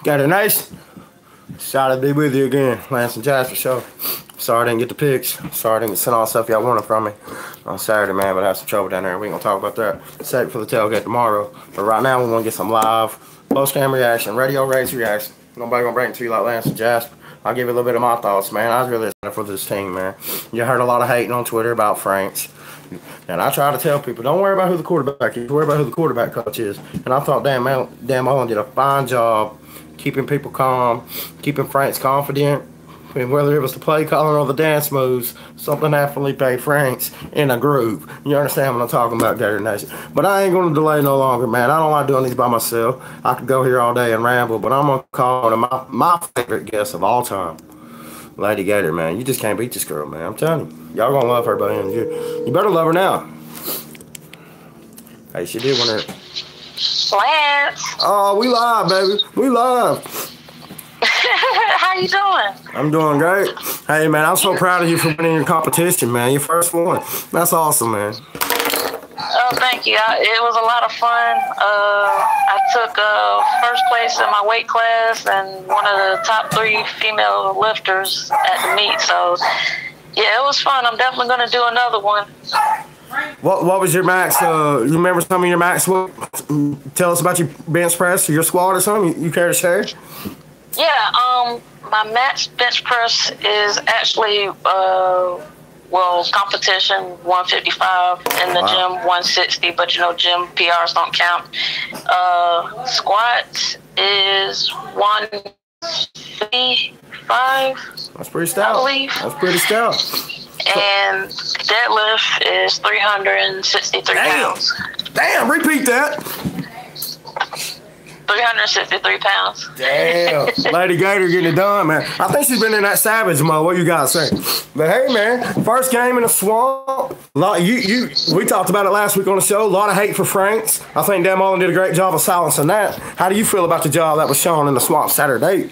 Got a nice. Excited to be with you again, Lance and Jasper Show. Sorry I didn't get the pics. Sorry I didn't send all the stuff y'all wanted from me on Saturday, man, but I had some trouble down there. We ain't gonna talk about that. Save it for the tailgate tomorrow. But right now, we want to get some live post-game reaction, radio race reaction. Nobody gonna bring it to you like Lance and Jasper. I'll give you a little bit of my thoughts, man. I was really excited for this team, man. You heard a lot of hating on Twitter about Franks. And I try to tell people, don't worry about who the quarterback is. Worry about who the quarterback coach is. And I thought Dan Mullen did a fine job keeping people calm, keeping Franks confident. And whether it was the play calling or the dance moves, something had Felipe Franks in a groove. You understand what I'm talking about, Gator Nation? But I ain't going to delay no longer, man. I don't like doing these by myself. I could go here all day and ramble, but I'm going to call on my favorite guest of all time, Lady Gator, man. You just can't beat this girl, man. I'm telling you. Y'all going to love her by the end of the year. You better love her now. Hey, she did win her. Lance. Oh, we live, baby. We live. How you doing? I'm doing great. Hey, man, I'm so proud of you for winning your competition, man. Your first one. That's awesome, man. Oh, thank you. It was a lot of fun. I took first place in my weight class and one of the top 3 female lifters at the meet. So, yeah, it was fun. I'm definitely going to do another one. What was your max? You remember some of your max? Tell us about your bench press or your squat or something. You care to share? Yeah, my max bench press is actually, competition 155 in the gym, 160, but gym PRs don't count. Squat is 155. That's pretty stout. I believe. That's pretty stout. And deadlift is 363 pounds. Damn, repeat that. 363 pounds. Damn. Lady Gator getting it done, man. I think she's been in that savage mode. What you guys say? But hey, man, first game in the swamp. We talked about it last week on the show. A lot of hate for Franks. I think Dan Mullen did a great job of silencing that. How do you feel about the job that was shown in the swamp Saturday?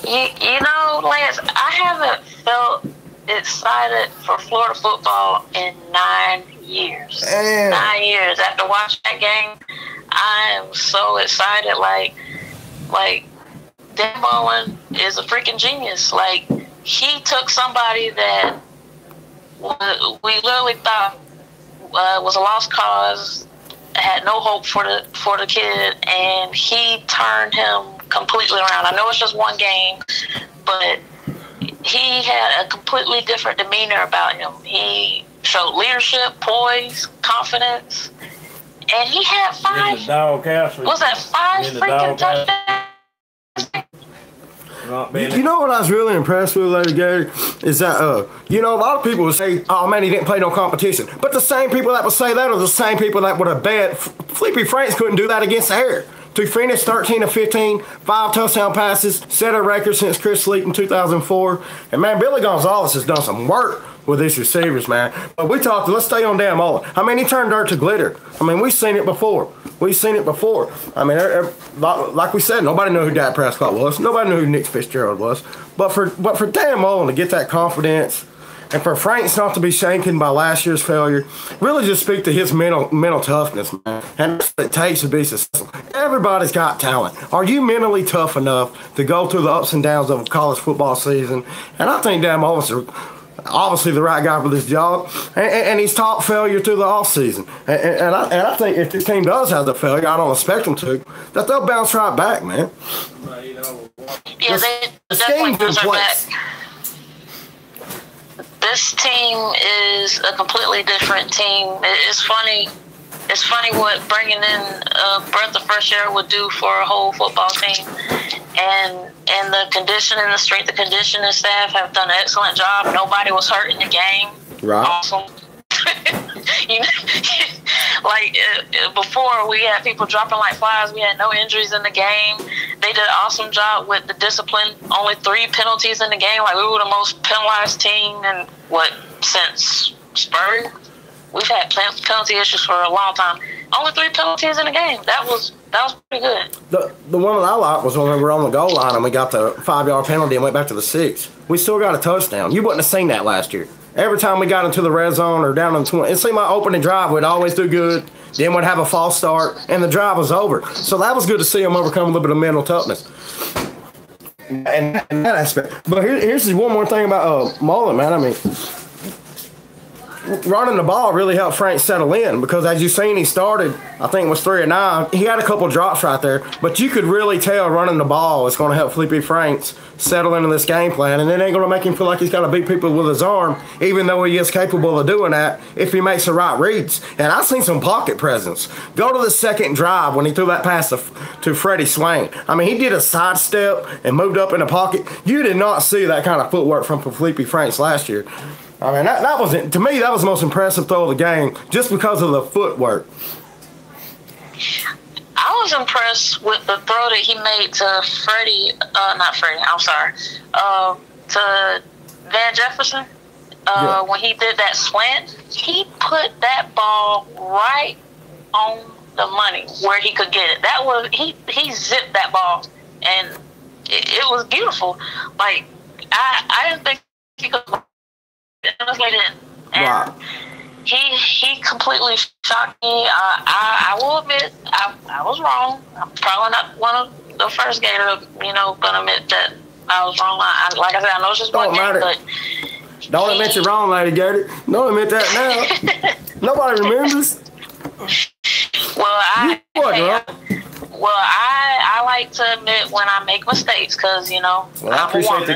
Lance, I haven't felt excited for Florida football in 9 years. Damn. 9 years. After watching that game, I am so excited. Like Dan Mullen is a freaking genius. Like, he took somebody that we literally thought was a lost cause, had no hope for the kid, and he turned him completely around. I know it's just one game, but he had a completely different demeanor about him. He showed leadership, poise, confidence, and he had 5. Was that 5 freaking touchdowns? You know what I was really impressed with, Lady Gator, is that, a lot of people would say, oh, man, he didn't play no competition. But the same people that would say that are the same people that would have bet Felipe Franks couldn't do that against the air. To finish 13 of 15, 5 touchdown passes, set a record since Chris Sleep in 2004. And, man, Billy Gonzalez has done some work with these receivers, man. But let's stay on Dan Mullen. I mean, he turned dirt to glitter. I mean, we've seen it before. I mean, like we said, nobody knew who Dak Prescott was. Nobody knew who Nick Fitzgerald was. But for Dan Mullen to get that confidence, and for Franks not to be shaken by last year's failure, really just speak to his mental toughness, man. And that's what it takes to be successful. Everybody's got talent. Are you mentally tough enough to go through the ups and downs of a college football season? And I think Dan Mullen's obviously the right guy for this job, and he's taught failure through the offseason. And I think if this team does have the failure, I don't expect them to, that they'll bounce right back, man. Yeah, they definitely bounce back. This team is a completely different team. It's funny what bringing in a breath of fresh air would do for a whole football team. And the conditioning, the strength and conditioning staff have done an excellent job. Nobody was hurt in the game. Right. Awesome. Before, we had people dropping like flies. We had no injuries in the game. They did an awesome job with the discipline. Only 3 penalties in the game. Like, we were the most penalized team in since Spurrier. We've had penalty issues for a long time. Only 3 penalties in the game. That was pretty good. The one that I liked was when we were on the goal line and we got the 5-yard penalty and went back to the 6. We still got a touchdown. You wouldn't have seen that last year. Every time we got into the red zone or down in the 20, it seemed like opening drive, we'd always do good. then would have a false start, and the drive was over. So that was good to see him overcome a little bit of mental toughness. And that aspect. But here's one more thing about Mullen, man. I mean, running the ball really helped Frank settle in because, as you've seen, he started, I think it was 3 or 9. He had a couple drops right there, but you could really tell running the ball is going to help Felipe Franks settle into this game plan, and it ain't going to make him feel like he's got to beat people with his arm, even though he is capable of doing that if he makes the right reads. And I've seen some pocket presence. Go to the second drive when he threw that pass to Freddie Swain. I mean, he did a sidestep and moved up in the pocket. You did not see that kind of footwork from Felipe Franks last year. I mean, that wasn't, to me, that was the most impressive throw of the game just because of the footwork. I was impressed with the throw that he made to to Van Jefferson when he did that slant. He put that ball right on the money where he could get it. That was, he zipped that ball, and it was beautiful. Like, I didn't think he could translate it. And wow. He completely shocked me. I will admit I was wrong. I'm probably not one of the first Gators, gonna admit that I was wrong. Like I said, I know it's just one game, but don't admit you're wrong, Lady Gator. Don't admit that now. Nobody remembers. Well, I like to admit when I make mistakes because, well, I appreciate the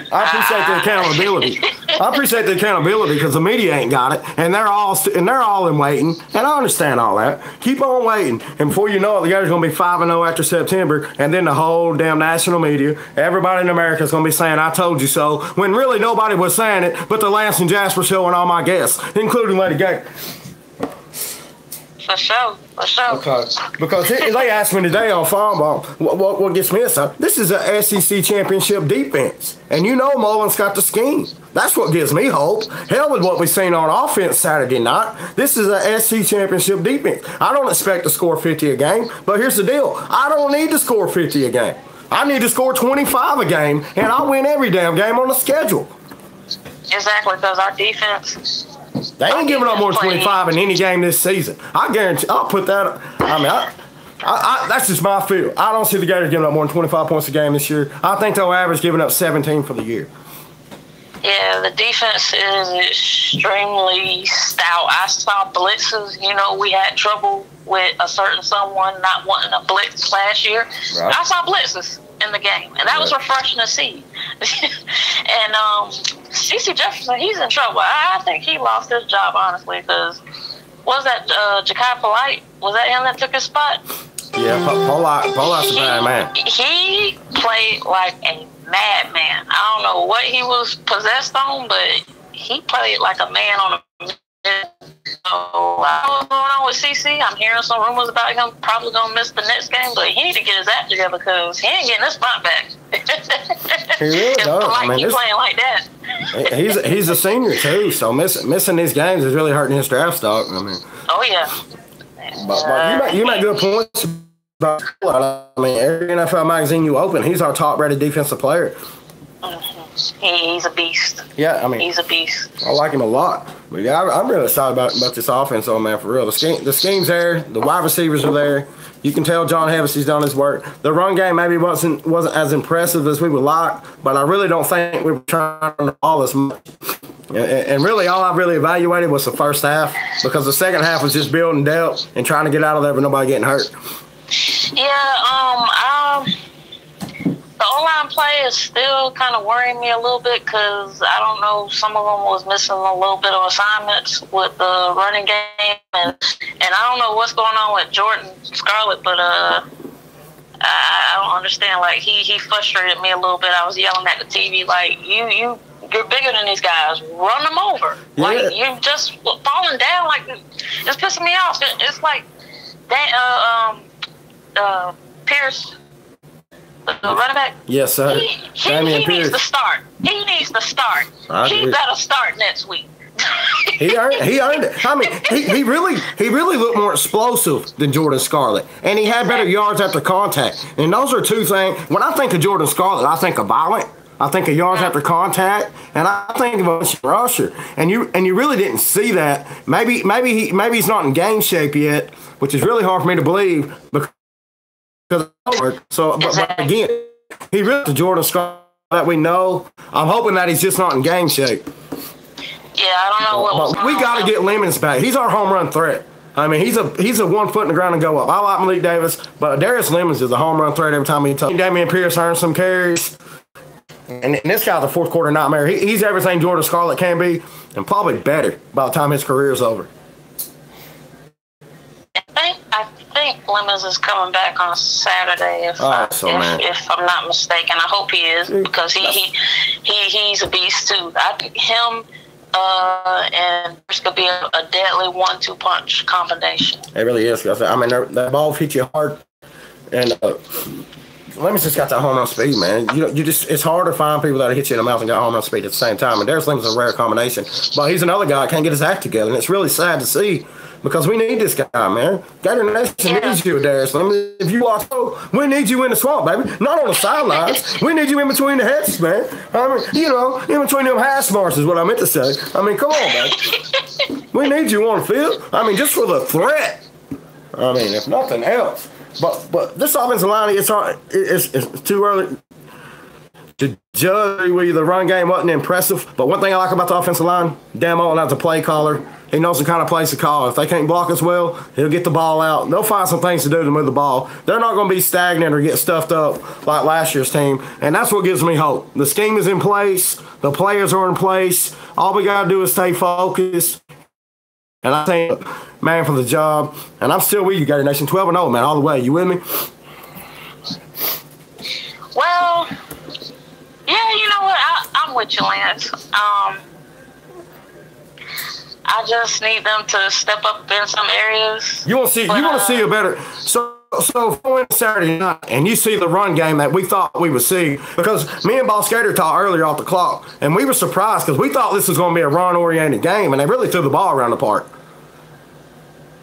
accountability. I appreciate the accountability because the media ain't got it, and they're all in waiting, and I understand all that. Keep on waiting, and before you know it, the Gators going to be 5-0 after September, and then the whole damn national media, everybody in America is going to be saying, I told you so, when really nobody was saying it but the Lance and Jasper show and all my guests, including Lady Gator. For sure. Okay. Because they asked me today on Farm Ball, what gets me excited? This is a SEC championship defense. And Mullen's got the scheme. That's what gives me hope. Hell with what we seen on offense Saturday night. This is a SEC championship defense. I don't expect to score 50 a game, but here's the deal. I don't need to score 50 a game. I need to score 25 a game, and I'll win every damn game on the schedule. Exactly, because our defense... They ain't giving up more than 25 in any game this season. I guarantee. I'll put that. I mean, that's just my feel. I don't see the Gators giving up more than 25 points a game this year. I think they'll average giving up 17 for the year. Yeah, the defense is extremely stout. I saw blitzes. We had trouble with a certain someone not wanting a blitz last year. Right. I saw blitzes in the game, and that was refreshing to see. And C.C. Jefferson, he's in trouble. I think he lost his job, honestly, because was that Ja'Kai Polite? Was that him that took his spot? Yeah, Polite's a bad man. He played like a madman. I don't know what he was possessed on, but he played like a man on a mission. So I don't know what's going on with CC. I'm hearing some rumors about him probably going to miss the next game, but he need to get his act together because he ain't getting his spot back. He really does. I mean, he's playing like that. He's a senior too, so missing these games is really hurting his draft stock. I mean, oh yeah. But you make good points. I mean, every NFL magazine you open, he's our top-rated defensive player. He's a beast. Yeah, I mean, he's a beast. I like him a lot. But yeah, I'm really excited about this offense, man, for real. The scheme's there. The wide receivers are there. You can tell John Hevessy's done his work. The run game maybe wasn't as impressive as we would like, but I really don't think we were trying to all this much. And really, all I really evaluated was the first half because the second half was just building depth and trying to get out of there with nobody getting hurt. Yeah, the O-line play is still kind of worrying me a little bit because I don't know, some of them was missing a little bit of assignments with the running game, and I don't know what's going on with Jordan Scarlett, but I don't understand. Like he frustrated me a little bit. I was yelling at the TV like, you're bigger than these guys. Run them over. Yeah. Like you're just falling down. Like it's pissing me off. It's like that. Pierce. The running back? Yes, sir. He needs to start. He needs to start. He better start next week. He earned it. I mean, he really looked more explosive than Jordan Scarlett, and he had better yards after contact. And those are two things. When I think of Jordan Scarlett, I think of violent. I think of yards after contact, and I think of a rusher. And you really didn't see that. Maybe he's not in game shape yet, which is really hard for me to believe because but again, he really the Jordan Scott that we know. I'm hoping that he's just not in game shape. Yeah, I don't know what was we got to get Lemons back. He's our home run threat. I mean, he's a 1 foot in the ground and go up. I like Malik Davis, but Darius Lemons is a home run threat every time he touches. Damian Pierce earned some carries. And this guy's a fourth quarter nightmare. He's everything Jordan Scarlett can be, and probably better by the time his career is over. I think Lemons is coming back on Saturday. If I'm not mistaken, I hope he is because he's a beast too. I think him and there's gonna be a deadly 1-2 punch combination. It really is. I mean, that ball hits you hard, and Lemons just got that home run speed, man. It's hard to find people that hit you in the mouth and got home run speed at the same time. And Darius Lemons is a rare combination, but he's another guy that can't get his act together, and it's really sad to see. Because we need this guy, man. Gator Nation needs you, Darius Lemons. If you watch, we need you in the swamp, baby. Not on the sidelines. We need you in between the hedges, man. I mean, in between them hash marks is what I meant to say. I mean, come on, man. We need you on the field. I mean, just for the threat. I mean, if nothing else. But this offensive line, it's too early to judge whether the run game wasn't impressive. But one thing I like about the offensive line, Dan Mullen as a play caller, he knows the kind of plays to call. If they can't block us well, he'll get the ball out. They'll find some things to do to move the ball. They're not going to be stagnant or get stuffed up like last year's team, and that's what gives me hope. The scheme is in place. The players are in place. All we got to do is stay focused. And I think, man, for the job. And I'm still with you, Gator Nation. 12-0, man, all the way. You with me? Well, yeah, you know what? I'm with you, Lance. I just need them to step up in some areas. You want to see a better. So if we went Saturday night and you see the run game that we thought we would see, because me and Boss Gator talked earlier off the clock, and we were surprised because we thought this was going to be a run-oriented game, and they really threw the ball around the park.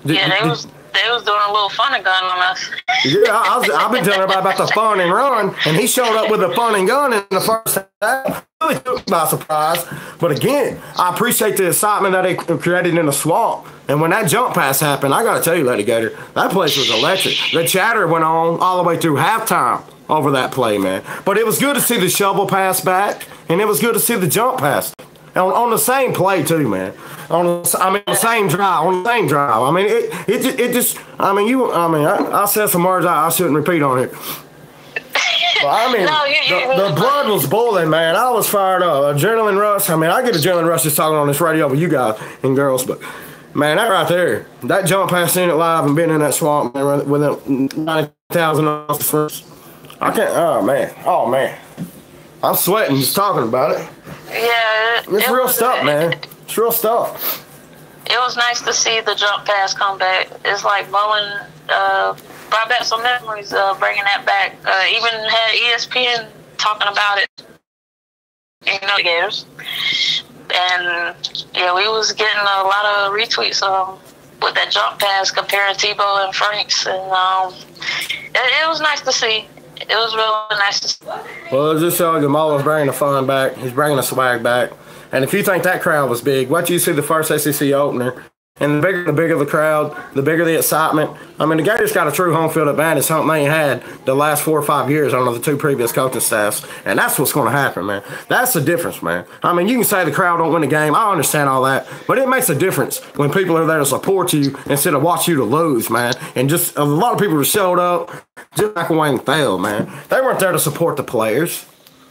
They was doing a little fun and gun on us. Yeah, I've been telling everybody about the fun and run, and he showed up with a fun and gun in the first half. Really took by surprise. But again, I appreciate the excitement that they created in the swamp. And when that jump pass happened, I got to tell you, Lady Gator, that place was electric. The chatter went on all the way through halftime over that play, man. But it was good to see the shovel pass back, and it was good to see the jump pass. On the same play too, man. The same drive. I mean, it just. I said some words I shouldn't repeat on it. But I mean, the blood was boiling, man. I was fired up. Adrenaline rush. I mean, I get adrenaline rush just talking on this radio with you guys and girls, but man, that right there, that jump past in it live and being in that swamp, man, with 90,000 officers. I can't. Oh man. I'm sweating just talking about it. Yeah, it's real stuff, man. It's real stuff. It was nice to see the jump pass come back. It's like Mullen brought back some memories, bringing that back. Even had ESPN talking about it. The Gators. And yeah, we was getting a lot of retweets with that jump pass comparing Tebow and Franks, and it was nice to see. It was really nice to see. Well, it just showed you Mullen's bringing the fun back. He's bringing the swag back. And if you think that crowd was big, what you see the first SEC opener, and the bigger the crowd, the bigger the excitement. I mean, the Gators got a true home field advantage, something they ain't had the last 4 or 5 years under the two previous coaching staffs. And that's what's going to happen, man. That's the difference, man. I mean, you can say the crowd don't win the game. I understand all that. But it makes a difference when people are there to support you instead of watch you to lose, man. And just a lot of people who showed up just like Wayne failed, man. They weren't there to support the players.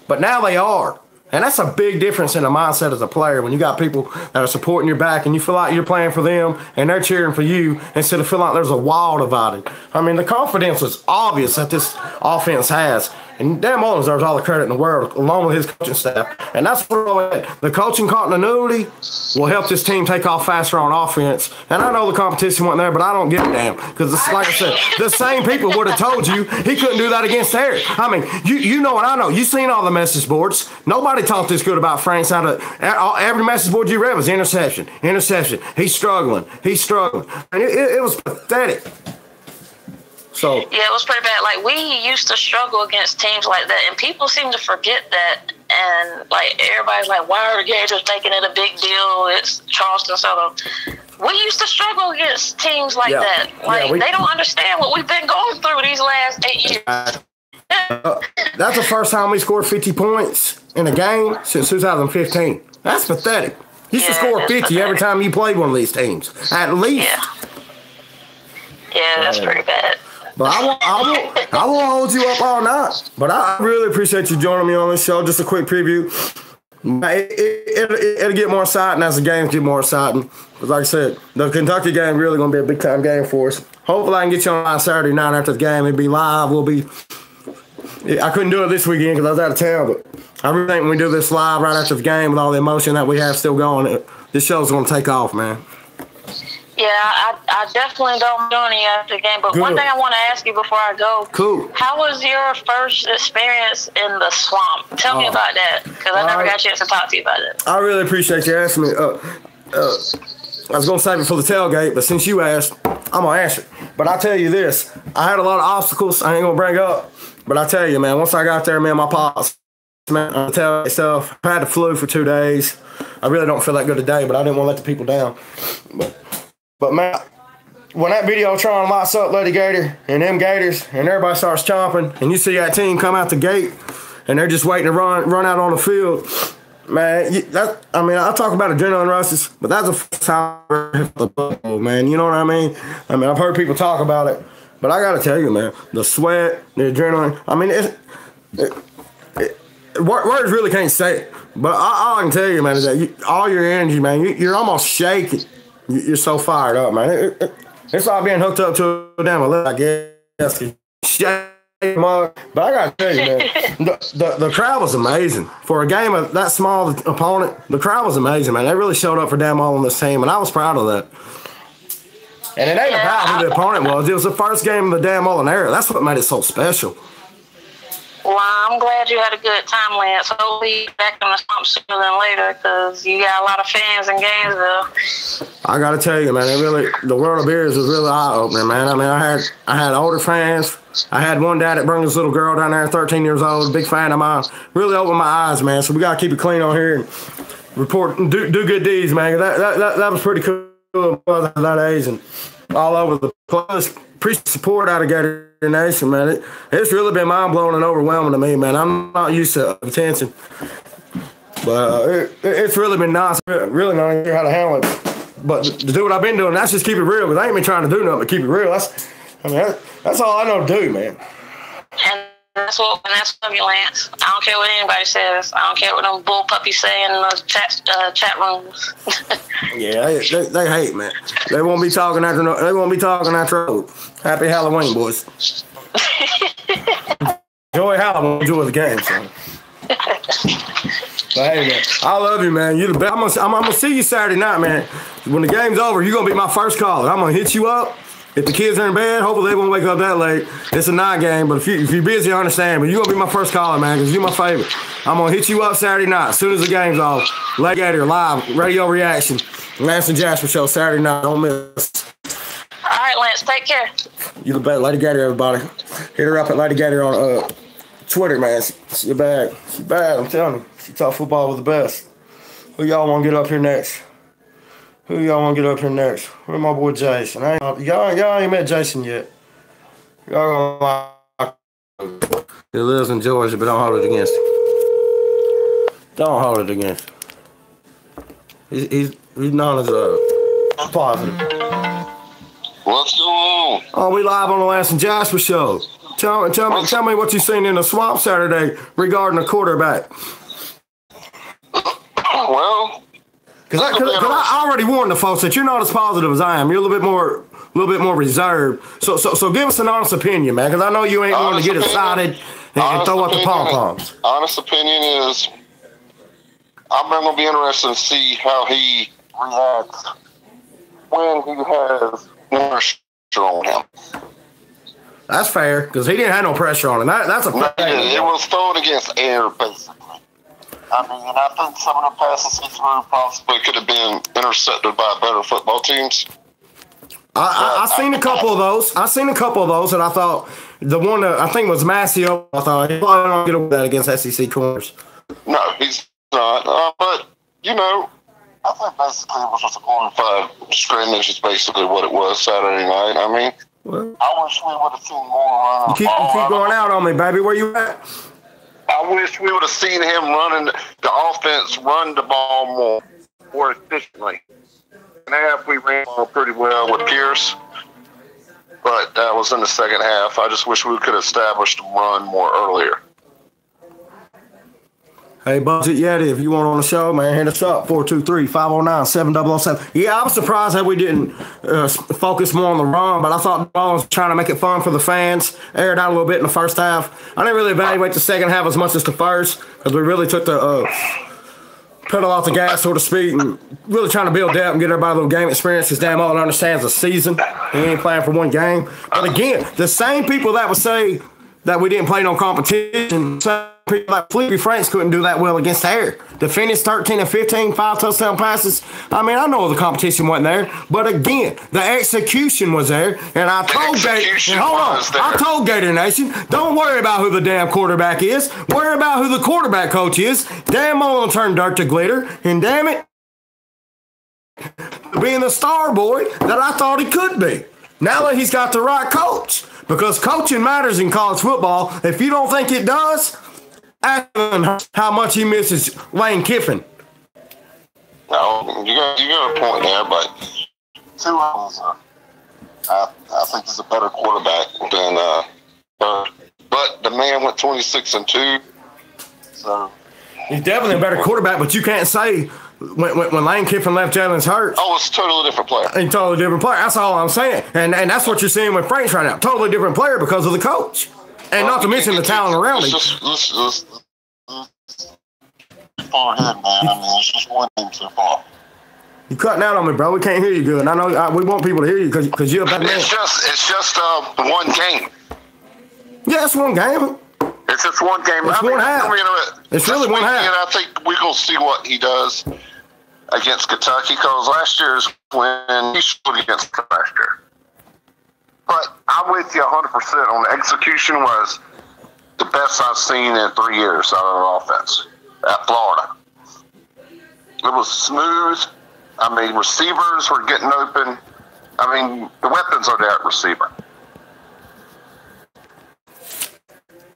But now they are. And that's a big difference in the mindset as a player when you got people that are supporting your back and you feel like you're playing for them and they're cheering for you instead of feeling like there's a wall divided. I mean, the confidence is obvious that this offense has. And Dan Mullen deserves all the credit in the world, along with his coaching staff. And that's what the coaching continuity will help this team take off faster on offense. And I know the competition wasn't there, but I don't give a damn. Because, like I said, the same people would have told you he couldn't do that against Eric. I mean, you know what I know. You've seen all the message boards. Nobody talked this good about Franks. Every message board you read was interception. He's struggling. And it was pathetic. So yeah, it was pretty bad. Like, we used to struggle against teams like that, and people seem to forget that and like everybody's like, why are the Gators making it a big deal? It's Charleston Southern. We used to struggle against teams like that. Like they don't understand what we've been going through these last 8 years. That's the first time we scored 50 points in a game since 2015. That's pathetic. You should score 50 pathetic every time you played one of these teams, at least. Yeah, that's pretty bad. But I won't hold you up all night. But I really appreciate you joining me on this show. Just a quick preview. It'll get more exciting as the games get more exciting. But like I said, the Kentucky game really going to be a big-time game for us. Hopefully I can get you on Saturday night after the game. It'll be live. I couldn't do it this weekend because I was out of town. But I really think when we do this live right after the game with all the emotion that we have still going, this show's going to take off, man. Yeah, I definitely don't do any after the game. But one thing I want to ask you before I go. Cool. How was your first experience in the swamp? Tell me about that, because I never got a chance to talk to you about it. I really appreciate you asking me. I was going to save it for the tailgate, but since you asked, I'm going to answer. But I tell you this. I had a lot of obstacles I ain't going to bring up. But I tell you, man, once I got there, man, my pops, man, I tell you stuff. I had the flu for 2 days. I really don't feel that good today, but I didn't want to let the people down. But man, when that Videotron lights up Lady Gator and them Gators and everybody starts chomping and you see that team come out the gate and they're just waiting to run out on the field, man, I talk about adrenaline rushes, but that's the first time I hit the football, man. You know what I mean? I've heard people talk about it, but I got to tell you, man, the sweat, the adrenaline, words really can't say it. But all I can tell you, man, is that all your energy, man, you're almost shaking. You're so fired up, man. It's like being hooked up to a damn leg, I guess. But I got to tell you, man, the crowd was amazing. For a game of that small opponent, the crowd was amazing, man. They really showed up for damn all on this team, and I was proud of that. And it ain't about who the opponent was. It was the first game of the damn Mullen era. That's what made it so special. Well, I'm glad you had a good time, Lance. Hopefully back in the swamp sooner than later, because you got a lot of fans in Gainesville. I got to tell you, man, the world of beers was really eye-opening, man. I had older fans. I had one dad that brought his little girl down there, 13 years old, big fan of mine. Really opened my eyes, man. So we got to keep it clean on here and report and do good deeds, man. That was pretty cool at that age and all over the place. Appreciate support out of Gator Nation, man. It's really been mind-blowing and overwhelming to me, man. I'm not used to attention. But it's really been nice. Really not sure how to handle it. But to do what I've been doing, that's just keep it real. Because I ain't been trying to do nothing but keep it real. That's all I know to do, man. And that's what you, Lance. I don't care what anybody says. I don't care what them bull puppies say in those chat rooms. Yeah, they hate, man. They won't be talking after. Happy Halloween, boys. Enjoy Halloween. Enjoy the game, son. But hey, man, I love you, man. You're the best. I'm gonna see you Saturday night, man. When the game's over, you're gonna be my first caller. I'm gonna hit you up. If the kids are in bed, hopefully they won't wake up that late. It's a night game, but if you're busy, I understand. But you're going to be my first caller, man, because you're my favorite. I'm going to hit you up Saturday night as soon as the game's off. Lady Gator, live, radio reaction. Lance and Jasper show Saturday night. Don't miss. All right, Lance, take care. You the best. Lady Gator, everybody. Hit her up at Lady Gator on Twitter, man. She's bad. She's bad, I'm telling you. She talk football with the best. Who y'all want to get up here next? Where my boy Jason? Y'all ain't met Jason yet. Y'all gonna he lives in Georgia, but don't hold it against him. Don't hold it against him. He's known as positive. What's going on? Oh, we live on the Lance and Jasper show. Tell me what you seen in the swamp Saturday regarding the quarterback. Well. Because I already warned the folks that you're not as positive as I am. You're a little bit more reserved. So give us an honest opinion, man. Because I know you ain't going to get excited and throw out the pom poms. Honest opinion is, I'm going to be interested to see how he reacts when he has pressure on him. That's fair because he didn't have no pressure on him. That's a fair thing. It was thrown against air, basically. I think some of the passes he threw possibly could have been intercepted by better football teams. I seen a couple of those. And I thought the one that I think was Mascio, I thought he probably don't get away with that against SEC corners. No, he's not. But, you know, I think basically it was just a glorified scrimmage is basically what it was Saturday night. I mean, Well, I wish we would have seen more. you keep going out on me, baby. Where you at? I wish we would have seen him running the offense, run the ball more efficiently. And half we ran pretty well with Pierce, but that was in the second half. I just wish we could have established the run more earlier. Hey, Budget Yeti, if you want on the show, man, hit us up, 423-509-7007. Yeah, I was surprised that we didn't focus more on the run, but I thought the ball was trying to make it fun for the fans, aired out a little bit in the first half. I didn't really evaluate the second half as much as the first, because we really took the pedal off the gas, so to speak, and really trying to build depth and get everybody a little game experience, because damn all understands the season. He ain't playing for one game. But again, the same people that would say that we didn't play no competition, people like Felipe Franks couldn't do that well against Air. To finish 13 and 15, 5 touchdown passes. I mean, I know the competition wasn't there, but again, the execution was there. And I told I told Gator Nation, don't worry about who the damn quarterback is. Worry about who the quarterback coach is. Damn, I'm gonna turn dirt to glitter. And damn it, being the star boy that I thought he could be. Now that he's got the right coach, because coaching matters in college football. If you don't think it does, ask him how much he misses Lane Kiffin. No, you got a point there, but two of them, I think he's a better quarterback than Bird. But the man went 26-2, so he's definitely a better quarterback. But you can't say when Lane Kiffin left, Jalen's hurt. Oh, it's a totally different player. A totally different player. That's all I'm saying. And that's what you're seeing with Franks right now. Totally different player because of the coach. And not to mention the talent around him. Let's far ahead, man. I mean, it's just one game so far. You cutting out on me, bro. We can't hear you good. I know we want people to hear you because you're a bad man. It's just one game. Yeah, it's one game. It's just one game. It's one half. It's really one half. And I think we're going to see what he does against Kentucky, because last year's when he stood against last year. But I'm with you 100% on the execution was the best I've seen in 3 years out of the offense at Florida. It was smooth. I mean, receivers were getting open. I mean, the weapons are there at receiver.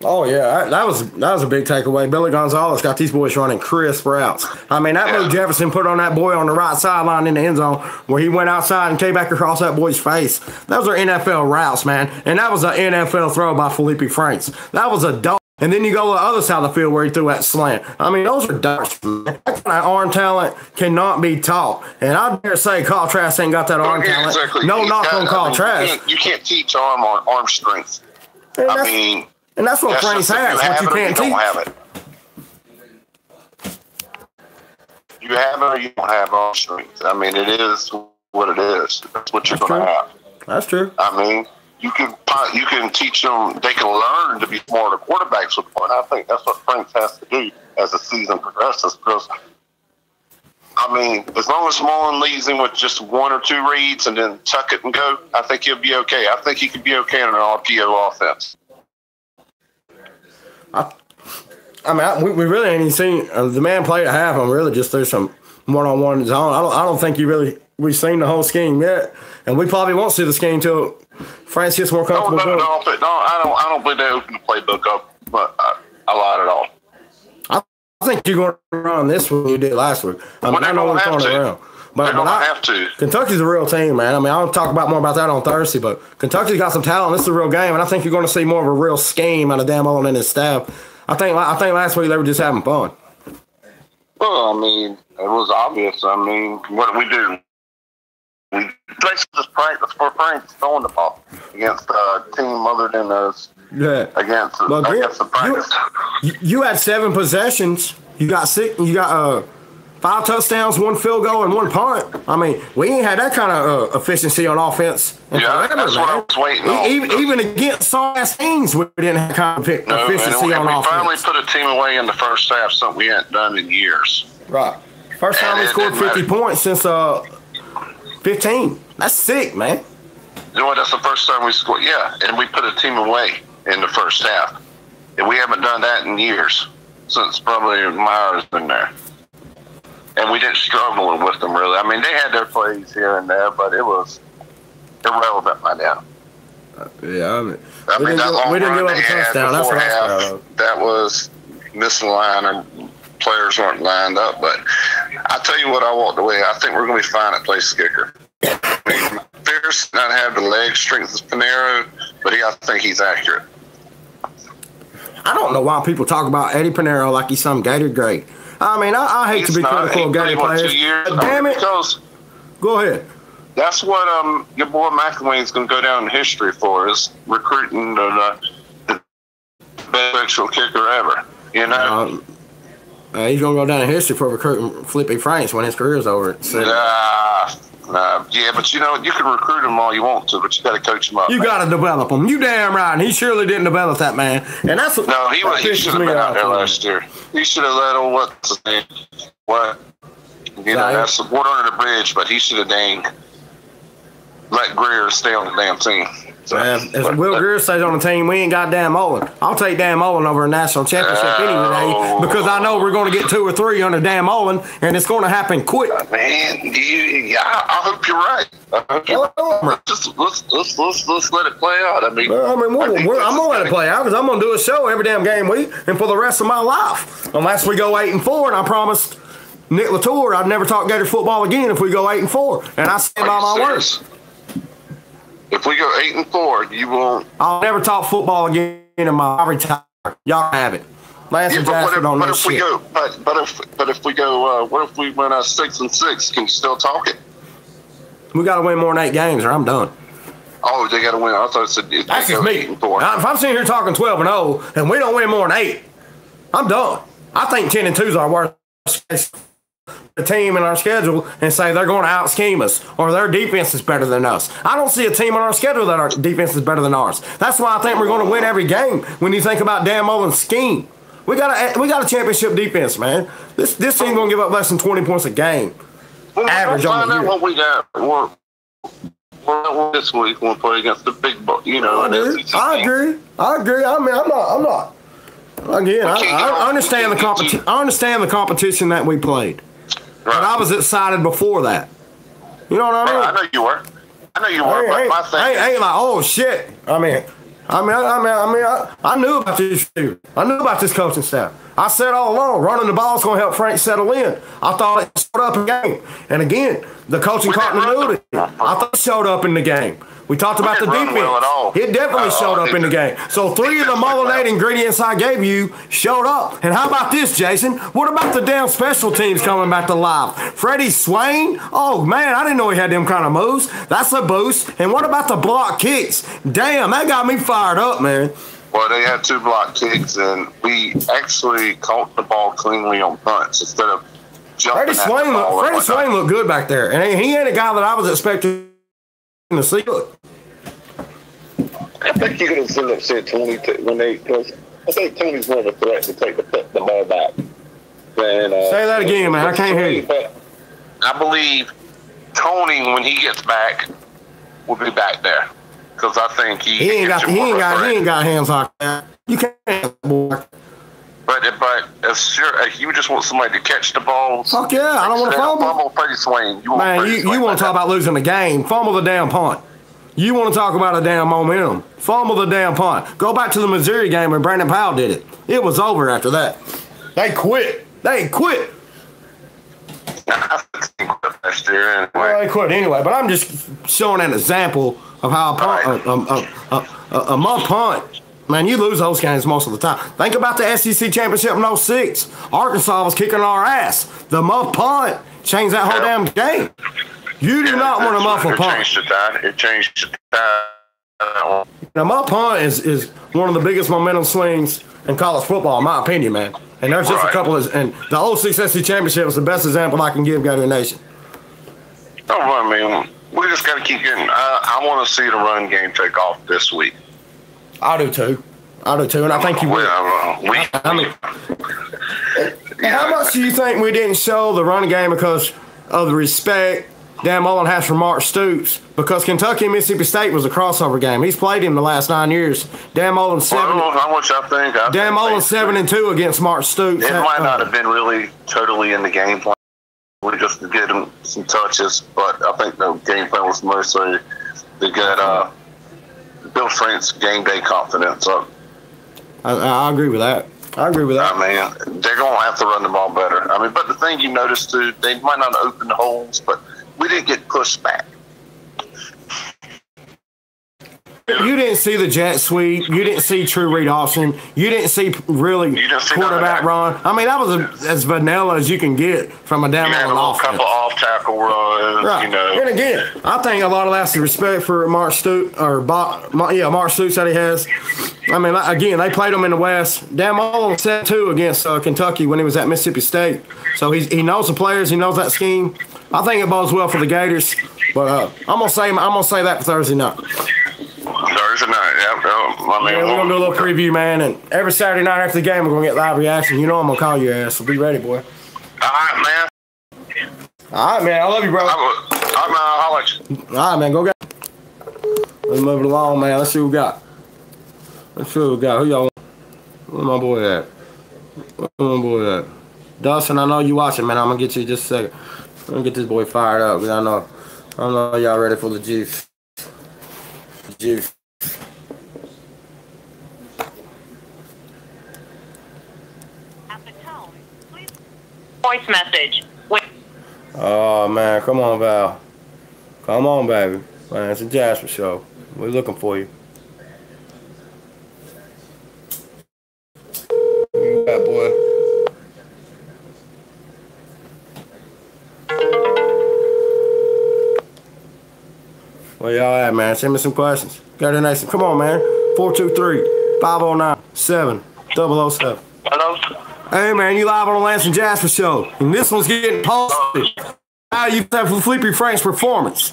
Oh, yeah, that was a big takeaway. Billy Gonzalez got these boys running crisp routes. I mean, that Blue Jefferson put on that boy on the right sideline in the end zone where he went outside and came back across that boy's face. Those are NFL routes, man. And that was an NFL throw by Felipe Franks. That was a dog. And then you go to the other side of the field where he threw that slant. I mean, those are darts, man. That kind of arm talent cannot be taught. And I dare say Kyle Trask ain't got that arm talent. Exactly. No knock on Kyle Trask. You can't teach arm strength. And that's what Franks has, what you can't teach. You don't have it. You have it or you don't have arm strength. I mean, it is what it is. That's what you're going to have. That's true. I mean, you can teach them. They can learn to be smarter quarterbacks with one. I think that's what Franks has to do as the season progresses. Because, I mean, as long as Mullen leads him with just one or two reads and then tuck it and go, I think he'll be okay. I think he could be okay in an RPO offense. I mean, we really ain't even seen the man play a half. I'm really just through some one-on-one zone. I don't think we've seen the whole scheme yet, and we probably won't see the scheme until France gets more comfortable. No, I don't believe they open the playbook up, but a lot at all. I think you're going to run this one you did last week. I mean, I know we're throwing around. But I have to. Kentucky's a real team, man. I mean, I'll talk more about that on Thursday, but Kentucky's got some talent. This is a real game, and I think you're going to see more of a real scheme out of Dan Mullen and his staff. I think last week they were just having fun. Well, I mean, it was obvious. I mean, what did we do? We basically just practice for Franks throwing the ball against a team other than us. Yeah. Against the practice. You had 7 possessions. You got 5 touchdowns, 1 field goal, and 1 punt. I mean, we ain't had that kind of efficiency on offense. Yeah, that's what I was waiting on. Even against Sauce teams, we didn't have kind of efficiency on offense. We finally put a team away in the first half, something we hadn't done in years. Right. First time we scored 50 points since 15. That's sick, man. You know what? That's the first time we scored. Yeah, and we put a team away in the first half. And we haven't done that in years. since probably Myers been there. And we didn't struggle with them, really. I mean, they had their plays here and there, but it was irrelevant by now. Yeah, we didn't give up a touchdown. That's what I was proud of. That was misaligned and players weren't lined up. But I tell you what, I walked away. I think we're going to be fine at place kicker. I mean, Pierce not have the leg strength as Panero, but I think he's accurate. I don't know why people talk about Eddie Panero like he's some Gator great. I mean, I hate to be critical of Gator players. Damn it. Go ahead. That's what your boy McElwain's going to go down in history for, is recruiting the best actual kicker ever. You know? He's going to go down in history for recruiting Flippy Franks when his career's over. Yeah, but you know, you can recruit him all you want to, but you got to coach him up. You got to develop him. You damn right. And he surely didn't develop that man. And that's what. No, he should have been out there last year. He should have let what's his name? What? You know, that's water under the bridge, but he should have let Greer stay on the damn team. So, if Will Greer stays on the team, we ain't got Dan Mullen. I'll take Dan Mullen over a national championship any day because I know we're going to get 2 or 3 under Dan Mullen, and it's going to happen quick. Man, I hope you're right. Let's let it play out. I mean, I'm going to let it play out because I'm going to do a show every damn game week and for the rest of my life, unless we go 8-4. And I promised Nick Latour I'd never talk Gator football again if we go 8-4, and I stand by my words. If we go 8-4, you won't. I'll never talk football again in my retire. Y'all have it. Lance and Jasper don't know shit. But if we go, what if we win 6-6? Can you still talk it? We got to win more than 8 games, or I'm done. Oh, they got to win. I thought it said that's just me. Now, if I'm sitting here talking 12-0 and we don't win more than 8, I'm done. I think 10-2 is our worst case. The team in our schedule and say they're going to out scheme us or their defense is better than us. I don't see a team on our schedule that our defense is better than ours. That's why I think we're going to win every game. When you think about Dan Mullen's scheme, we got a championship defense, man. This team going to give up less than 20 points a game. Average on the year. What we got. We're this week we'll play against the big boy. You know, I agree. I mean, I'm not. Again, I understand the competition. I understand the competition that we played. Right. But I was excited before that. You know what I mean? I know you were. I ain't like, oh shit. I knew about this dude. I knew about this coaching staff. I said all along, running the ball is going to help Frank settle in. I thought it showed up in the game. And again, the coaching continuity, I thought it showed up in the game. We talked about the defense. It definitely showed up in the game. So 3 of the Mullinate ingredients I gave you showed up. And how about this, Jason? What about the damn special teams coming back to life? Freddie Swain? Oh, man, I didn't know he had them kind of moves. That's a boost. And what about the block kicks? Damn, that got me fired up, man. Well, they had 2 block kicks, and we actually caught the ball cleanly on punts instead of jumping Freddie Swain looked good back there. And he ain't a guy that I was expecting to see. Look. I think you could have seen upset Tony because I think Tony's more of a threat to take the ball back. And, say that again, man. I can't hear you. But I believe Tony, when he gets back, will be back there because I think he ain't got hands like that. You can't, boy. But sure, you just want somebody to catch the ball. Fuck yeah, I don't want to fumble. Freddie Swain. You want to talk about losing the game? Fumble the damn punt. You want to talk about a damn momentum? Fumble the damn punt. Go back to the Missouri game where Brandon Powell did it. It was over after that. They quit. They quit anyway. But I'm just showing an example of how a muff punt. Man, you lose those games most of the time. Think about the SEC championship in 06. Arkansas was kicking our ass. The muff punt changed that whole damn game. You do not want a muff punt. It changed the tide. Now, muff punt is one of the biggest momentum swings in college football, in my opinion, man. And there's just a couple of, and the 06 SEC championship is the best example I can give Gator Nation. Oh, I mean, we just got to keep getting. I want to see the run game take off this week. I do too, and I think you will. How much do you think we didn't show the run game because of the respect Dan Mullen has for Mark Stoops, because Kentucky and Mississippi State was a crossover game. He's played him the last 9 years. Dan Mullen I don't know how much I think. Dan Mullen 7-2 against Mark Stoops. It might not have been really totally in the game plan. We just to get him some touches, but I think the game plan was mostly to get Bill Frank's game day confidence up. I agree with that. I mean, they're going to have to run the ball better. I mean, but the thing you notice too, they might not open the holes, but we didn't get pushed back. You didn't see the jet sweep. You didn't see true read option. You didn't see quarterback run. I mean, that was as vanilla as you can get from a down offense. A couple off tackle runs, right. And again, I think a lot of that's the respect for Mark Stoops Mark Stoops that he has. I mean, again, they played him in the West. Dan Mullen 7-2 against Kentucky when he was at Mississippi State. So he knows the players. He knows that scheme. I think it bodes well for the Gators. But I'm gonna say that for Thursday night. Thursday night, we're gonna do a little preview, man, and every Saturday night after the game, we're gonna get live reaction. You know I'm gonna call your ass, so be ready, boy. All right, man. All right, man. I love you, bro. All right, man. I'll let you. All right, man. Go get. Let's move it along, man. Let's see what we got. Who y'all want? Where my boy at? Dustin, I know you watching, man. I'm gonna get you in just a second. I'm gonna get this boy fired up, because I know y'all ready for the juice. At the tone, please. Voice message. Wait. Oh man, come on, Val. Come on, baby. Man, it's a Jasper show. We're looking for you. Yeah, boy. Where y'all at, man? Send me some questions. Got it next. Come on, man. 423-509-7007. Hello? Hey, man, you live on the Lance and Jasper show. And this one's getting posted. How you have for Flippy Frank's performance?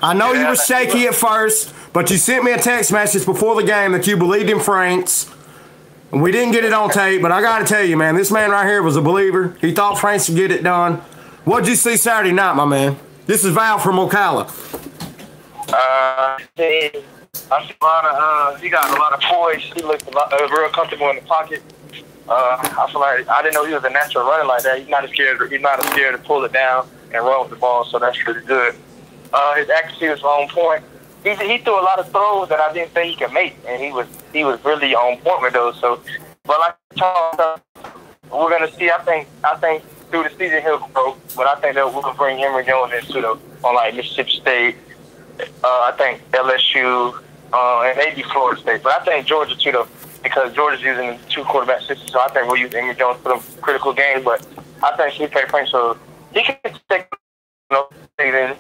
I know you were shaky at first, but you sent me a text message before the game that you believed in Franks. And we didn't get it on tape, but I got to tell you, man, this man right here was a believer. He thought Franks would get it done. What'd you see Saturday night, my man? This is Val from Ocala. I see a lot of, he got a lot of poise. He looked real comfortable in the pocket. I feel like I didn't know he was a natural runner like that. He's not scared to pull it down and run with the ball, so that's really good. His accuracy was on point. He threw a lot of throws that I didn't think he could make, and he was really on point with those. So, but like Charles, we're gonna see. I think through the season he'll grow, but I think that we're gonna bring Emory Jones into on like Mississippi State. I think LSU and maybe Florida State, but I think Georgia too, though, because Georgia's using the 2 quarterback system. So I think we'll use Emory Jones for the critical games. But I think he played Frank, so he can take it.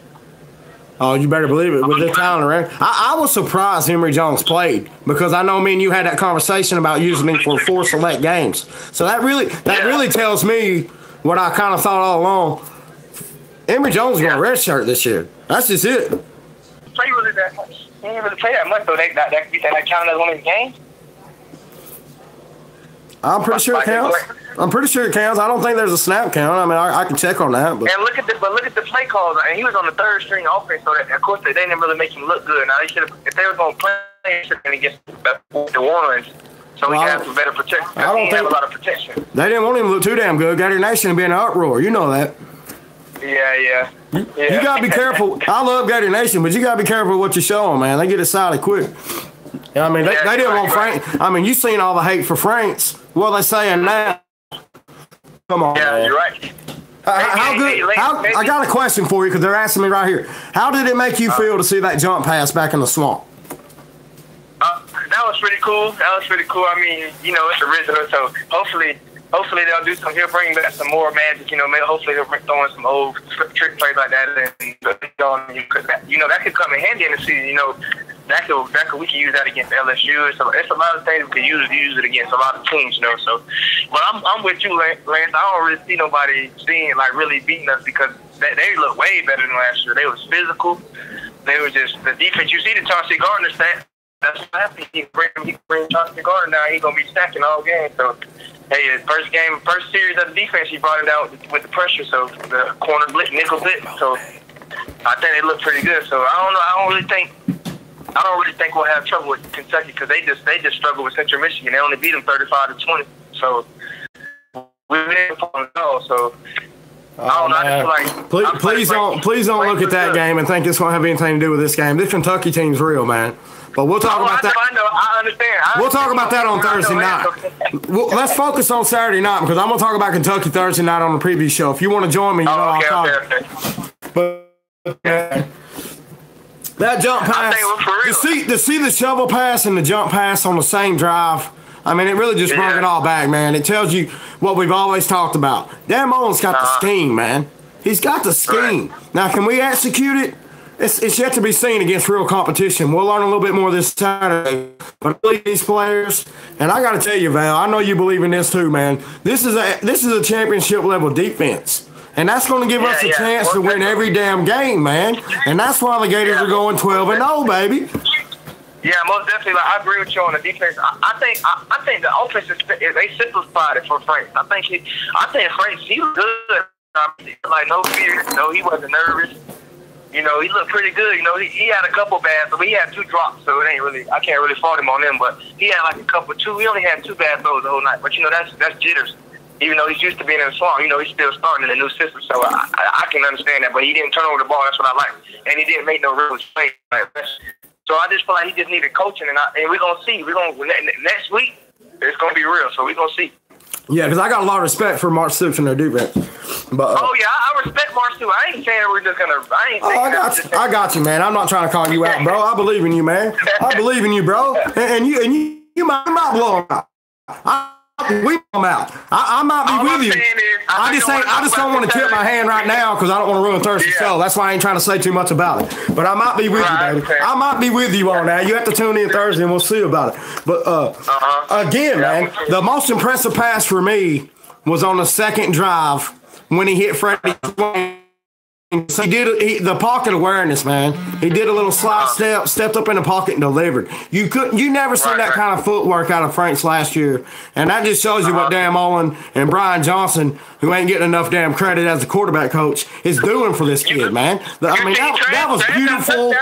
Oh, you better believe it. With the talent around, I was surprised Emory Jones played, because I know me and you had that conversation about using him for 4 select games. So that really tells me what I kind of thought all along. Emory Jones is going to redshirt this year. That's just it. Play really that much. He didn't really play that much, though. That counted as one of his games. I'm pretty sure it counts. I don't think there's a snap count. I mean, I can check on that. But look at the play calls. And he was on the 3rd string offense, so that, of course they didn't really make him look good. Now they should have, if they were going to play, they should have been against the ones, so he had some better protection. I don't think a lot of protection. They didn't want him to look too damn good. Gator Nation would be in an uproar. You know that. Yeah. You gotta be careful. I love Gator Nation, but you gotta be careful what you show them, man. They get excited quick. I mean, they didn't want Frank. I mean, you seen all the hate for Franks. What are they saying now? Come on, man. You're right. How good? I got a question for you, because they're asking me right here. How did it make you feel to see that jump pass back in the swamp? That was pretty cool. I mean, it's original, so hopefully they'll do some. He'll bring back some more magic. Maybe hopefully he'll throw in some old trick plays like that, and that could come in handy in the season. We can use that against LSU. So it's a lot of things we can use it against a lot of teams. So, but I'm with you, Lance. I don't really see nobody really beating us, because they look way better than last year. They was physical. They were just the defense. You see the Chauncey Gardner stat. That's what happened. He bring Chauncey Gardner now. He's gonna be stacking all game. So. Hey, first series of the defense, he brought it out with the pressure. So the corner blitz, nickel blitz. So I think they look pretty good. So I don't know. I don't really think we'll have trouble with Kentucky because they just struggle with Central Michigan. They only beat them 35-20. So we didn't know. So I don't know. I just feel like please don't look at that game and think it's going to have anything to do with this game. This Kentucky team's real, man. But we'll talk about that. I know. I understand. We'll talk about that on Thursday night. Well, let's focus on Saturday night because I'm going to talk about Kentucky Thursday night on the preview show. If you want to join me, I'll call you. But that jump pass, to see the shovel pass and the jump pass on the same drive, I mean, it really just brought it all back, man. It tells you what we've always talked about. Dan Mullen's got the scheme, man. He's got the scheme. Right. Now, can we execute it? It's yet to be seen against real competition. We'll learn a little bit more this Saturday. But I believe these players, and I got to tell you, Val, I know you believe in this too, man. This is a championship level defense. And that's going to give us a chance to win every damn game, man. And that's why the Gators are going 12-0, baby. Yeah, most definitely. Like, I agree with you on the defense. I think the offense they simplified it for Frank. I think Frank, he was good. Like no fear. No, he wasn't nervous. You know, he looked pretty good. You know, he had a couple bad, but he had 2 drops, so it ain't really. I can't really fault him on them. But he had like a couple 2. He only had 2 bad throws the whole night. But you know, that's jitters. Even though he's used to being in the swamp, you know, he's still starting in a new system. So I can understand that. But he didn't turn over the ball. That's what I like. And he didn't make no real mistakes. So I just feel like he just needed coaching. And we're going to see. Next week, it's going to be real. So we're going to see. Yeah, because I got a lot of respect for Mark Stoops and their defense. But, I respect Mark Stoops. I ain't saying we're just going to. I got you, man. I'm not trying to call you out, bro. I believe in you, man. I believe in you, bro. And you might blow him out. We come out. I might be with you. I just don't want to tip my hand right now because I don't want to ruin Thursday's show. That's why I ain't trying to say too much about it. But I might be with you, baby. I might be with you on that. You have to tune in Thursday and we'll see about it. But again, man, the most impressive pass for me was on the second drive when he hit Freddie. So he did the pocket awareness, man. He did a little slide step, stepped up in the pocket and delivered. You never seen that kind of footwork out of Franks last year, and that just shows you what Dan Mullen and Brian Johnson, who ain't getting enough damn credit as the quarterback coach, is doing for this kid, man. I mean, that was beautiful.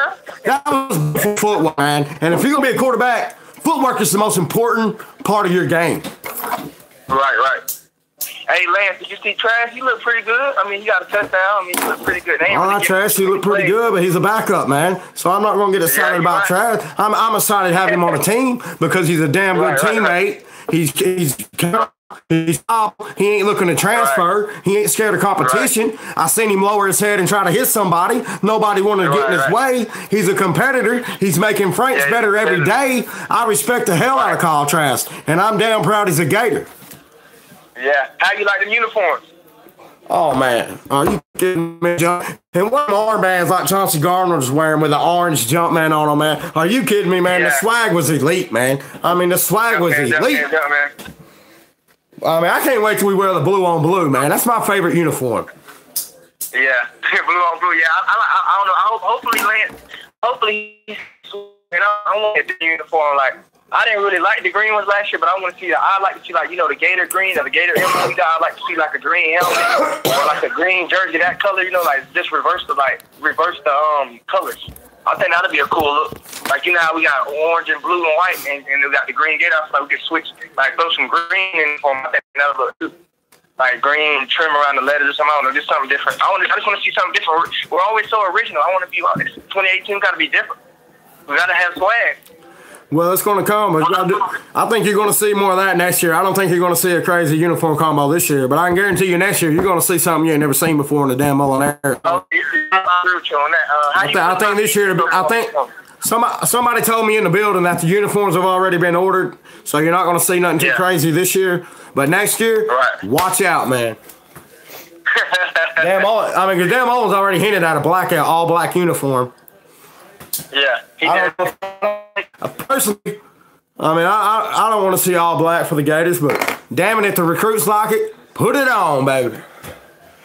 That was beautiful footwork, man. And if you're gonna be a quarterback, footwork is the most important part of your game. Right. Hey, Lance, did you see Trash? He looked pretty good. I mean, he got a touchdown. I mean, he looked pretty good. Trash, he looked pretty good, but he's a backup, man. So I'm not going to get excited about Trash. I'm excited to have him on the team because he's a damn good teammate. He's he ain't looking to transfer. He ain't scared of competition. I seen him lower his head and try to hit somebody. Nobody wanted to get in his way. He's a competitor. He's making Franks better every day. I respect the hell out of Kyle Trask, and I'm damn proud he's a Gator. Yeah. How you like the uniforms? Oh, man. Are you kidding me, John? And what armbands like Chauncey Gardner's wearing with the orange Jumpman on them, man? Are you kidding me, man? Yeah. The swag was elite, man. I mean, the swag was elite. I mean, I can't wait till we wear the blue on blue, man. That's my favorite uniform. Yeah. Blue on blue. Yeah. I don't know. Hopefully, I want the uniform like. I didn't really like the green ones last year, but I want to see I like to see like the Gator green or the Gator helmet. I like to see like a green helmet or like a green jersey, that color. Like just reverse the colors. I think that'd be a cool look. Like how we got orange and blue and white, and we got the green Gator. I feel like we could switch, like throw some green in for them. I think that'd look too. Like green trim around the letters or something. I don't know, just something different. I just want to see something different. We're always so original. I want to be 2018 got to be different. We got to have swag. Well, it's going to come. I think you're going to see more of that next year. I don't think you're going to see a crazy uniform combo this year, but I can guarantee you next year you're going to see something you ain't never seen before in the damn Mullen era. Oh, I agree with you on that. I think this year, somebody told me in the building that the uniforms have already been ordered, so you're not going to see nothing too crazy this year. But next year, watch out, man. Dan Mullen's already hinted at a all black uniform. Yeah, he did. Personally, I mean, I don't want to see all black for the Gators, but damn it, if the recruits like it, put it on, baby.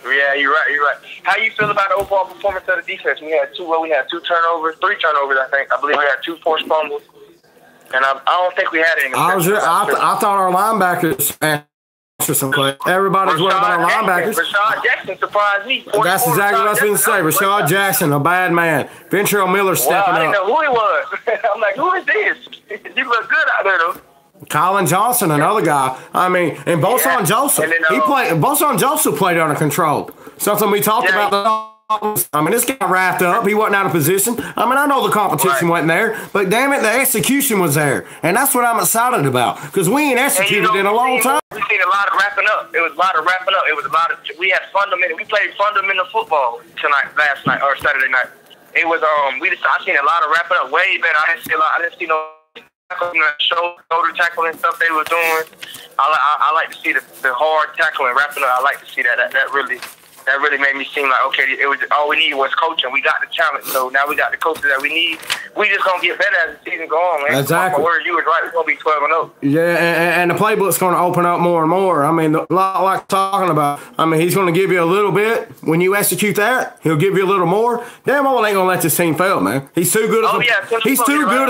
Yeah, you're right. How you feel about the overall performance of the defense? We had 3 turnovers, I think. I believe we had 2 forced fumbles, and I don't think we had any. I thought our linebackers Everybody's worried about our linebackers. Rashad Jackson surprised me. That's exactly what I was going to say. Rashad Jackson, a bad man. Ventrell Miller stepping up. I didn't know who he was. I'm like, who is this? He look good out there, though. Colin Johnson, another guy. I mean, and Bosan Joseph. Bosan Joseph played under control. Something we talked about. I mean, this guy wrapped up. He wasn't out of position. I mean, I know the competition wasn't there, but damn it, the execution was there. And that's what I'm excited about, because we ain't executed in a long time. We seen a lot of wrapping up. It was a lot of wrapping up. It was a lot of, we had fundamental, we played fundamental football last night, or Saturday night. It was, I seen a lot of wrapping up way better. I didn't see no shoulder tackling stuff they were doing. I like to see the hard tackling, wrapping up. I like to see that. That really made me seem like, okay, it was all we needed was coaching. We got the talent, so now we got the coaches that we need. We just gonna get better as the season go on, man. Exactly. My word, you was right. We're gonna be 12-0. Yeah, and the playbook's gonna open up more and more. I mean, like talking about. I mean, he's gonna give you a little bit. When you execute that, he'll give you a little more. Damn, well, ain't gonna let this team fail, man. He's too good as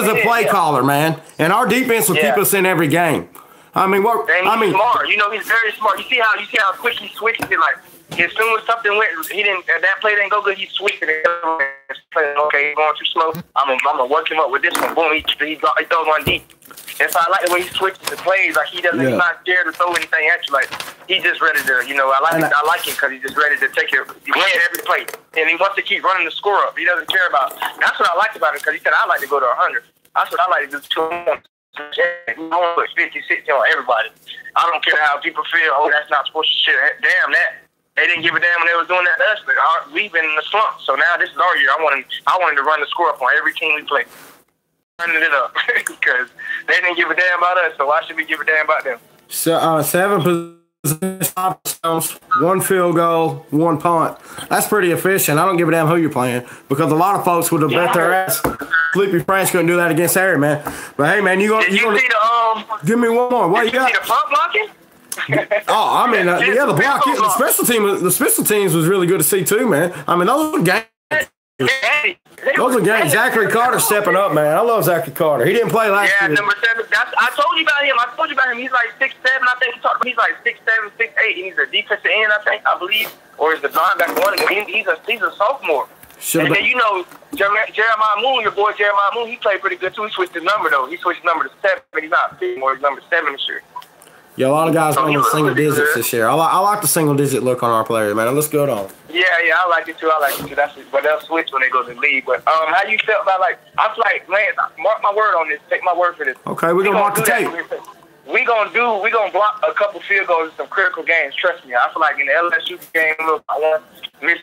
a play caller, man. And our defense will keep us in every game. I mean, he's smart. You know, he's very smart. You see how quick he switches it, like. As soon as something went, that play didn't go good, he switched it. Okay, he's going too slow. I'm gonna work him up with this one. Boom, he throws one deep. And so I like the way he switches the plays. Like he's not scared to throw anything at you. Like he's just ready to, I like him because he's just ready to take it, win every play, and he wants to keep running the score up. He doesn't care about. That's what I liked about him, because he said I like to go to 100. That's what I like to do too. I want to put 50, 60 on everybody. I don't care how people feel. Oh, that's not supposed to shit. Damn that. They didn't give a damn when they was doing that to us, but we've been in the slump. So now this is our year. I wanted to run the score up on every team we play. Running it up. Because they didn't give a damn about us, so why should we give a damn about them? So, 7 possessions, 1 field goal, 1 punt. That's pretty efficient. I don't give a damn who you're playing, because a lot of folks would have bet their ass. Flippy France couldn't do that against Harry, man. But hey, man, you gonna give me one more. What you got? Did you see the punt blocking? I mean, the block, the special teams was really good to see too, man. I mean, those are games. Those are games. Zachary Carter stepping up, man. I love Zachary Carter. He didn't play last year. Yeah, number 7. I told you about him. He's like 6'7". I think he's like 6'7", 6'8". He's a defensive end, I believe, or is the linebacker one? He's a sophomore. And then Jeremiah Moon, your boy Jeremiah Moon, he played pretty good too. He switched his number though. He switched his number to 7. He's not 6 more. He's number 7 this year. Yeah, a lot of guys going to single digits this year. I like the single digit look on our players, man. It looks good on them. Yeah, I like it too. But they'll switch when they go to the league. But how you felt about, like, I feel like, man, mark my word on this. Take my word for this. Okay, we're going to mark the tape. We're gonna block a couple field goals in some critical games. Trust me. I feel like in the LSU game,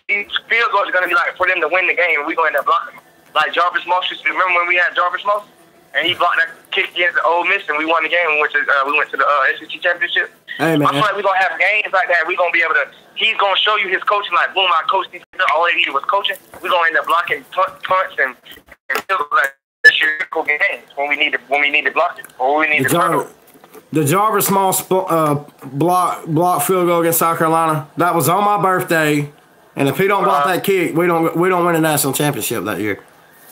these field goals are gonna be like for them to win the game, and we're gonna end up blocking them. Like Jarvis Moss. Remember when we had Jarvis Moss? And he blocked that kick against the Ole Miss, and we won the game. We went to the SEC championship. Hey, man. I feel like we're going to have games like that. We're going to be able to – he's going to show you his coaching. Like, boom, I coached these – all they needed was coaching. We're going to end up blocking punts and like critical games when we need to block it or we need to cover. The Jarvis Moss block field goal against South Carolina, that was on my birthday. And if he don't block that kick, we don't win a national championship that year.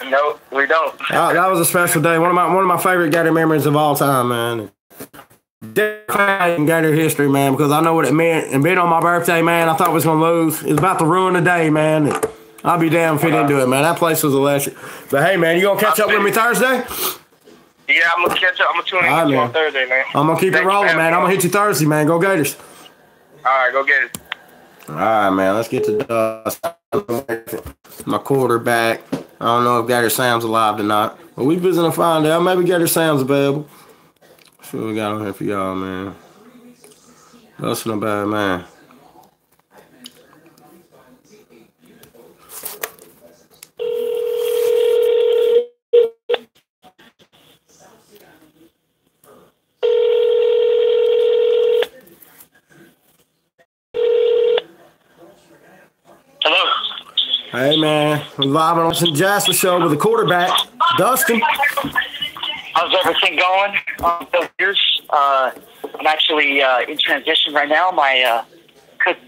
No, we don't. That was a special day. One of my favorite Gator memories of all time, man. Definitely in Gator history, man, because I know what it meant. And being on my birthday, man, I thought we was gonna lose. It was about to ruin the day, man. I'll be damn fit into it, man. That place was electric. But hey, man, you gonna catch up with me Thursday? Yeah, I'm gonna catch up. I'm gonna tune in on Thursday, man. I'm gonna keep it rolling, man. I'm gonna hit you Thursday, man. Go Gators. All right, go get it. All right, man. Let's get to my quarterback. I don't know if Gator Sam's alive or not, but we visiting to find out. Maybe Gator Sam's available. See what we got on here for y'all, man. That's not bad, man. Hey, man, we're live on the Jasper Show with the quarterback, Dustin. How's everything going? I'm actually in transition right now.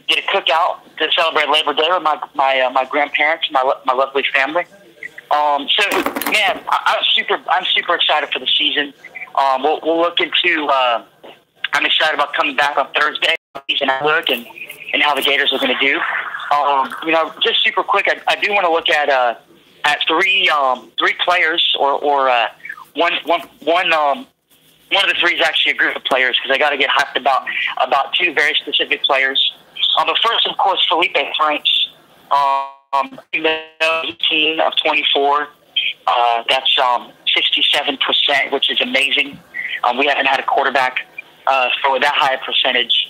Did a cookout to celebrate Labor Day with my grandparents, my lovely family. So, man, I'm super excited for the season. We'll look into I'm excited about coming back on Thursday and look and how the Gators are going to do. You know, just super quick, I do want to look at three players or one of the three is actually a group of players because I got to get hyped about two very specific players. But first, of course, Felipe Franks, 18 of 24. That's 67%, which is amazing. We haven't had a quarterback throw that high a percentage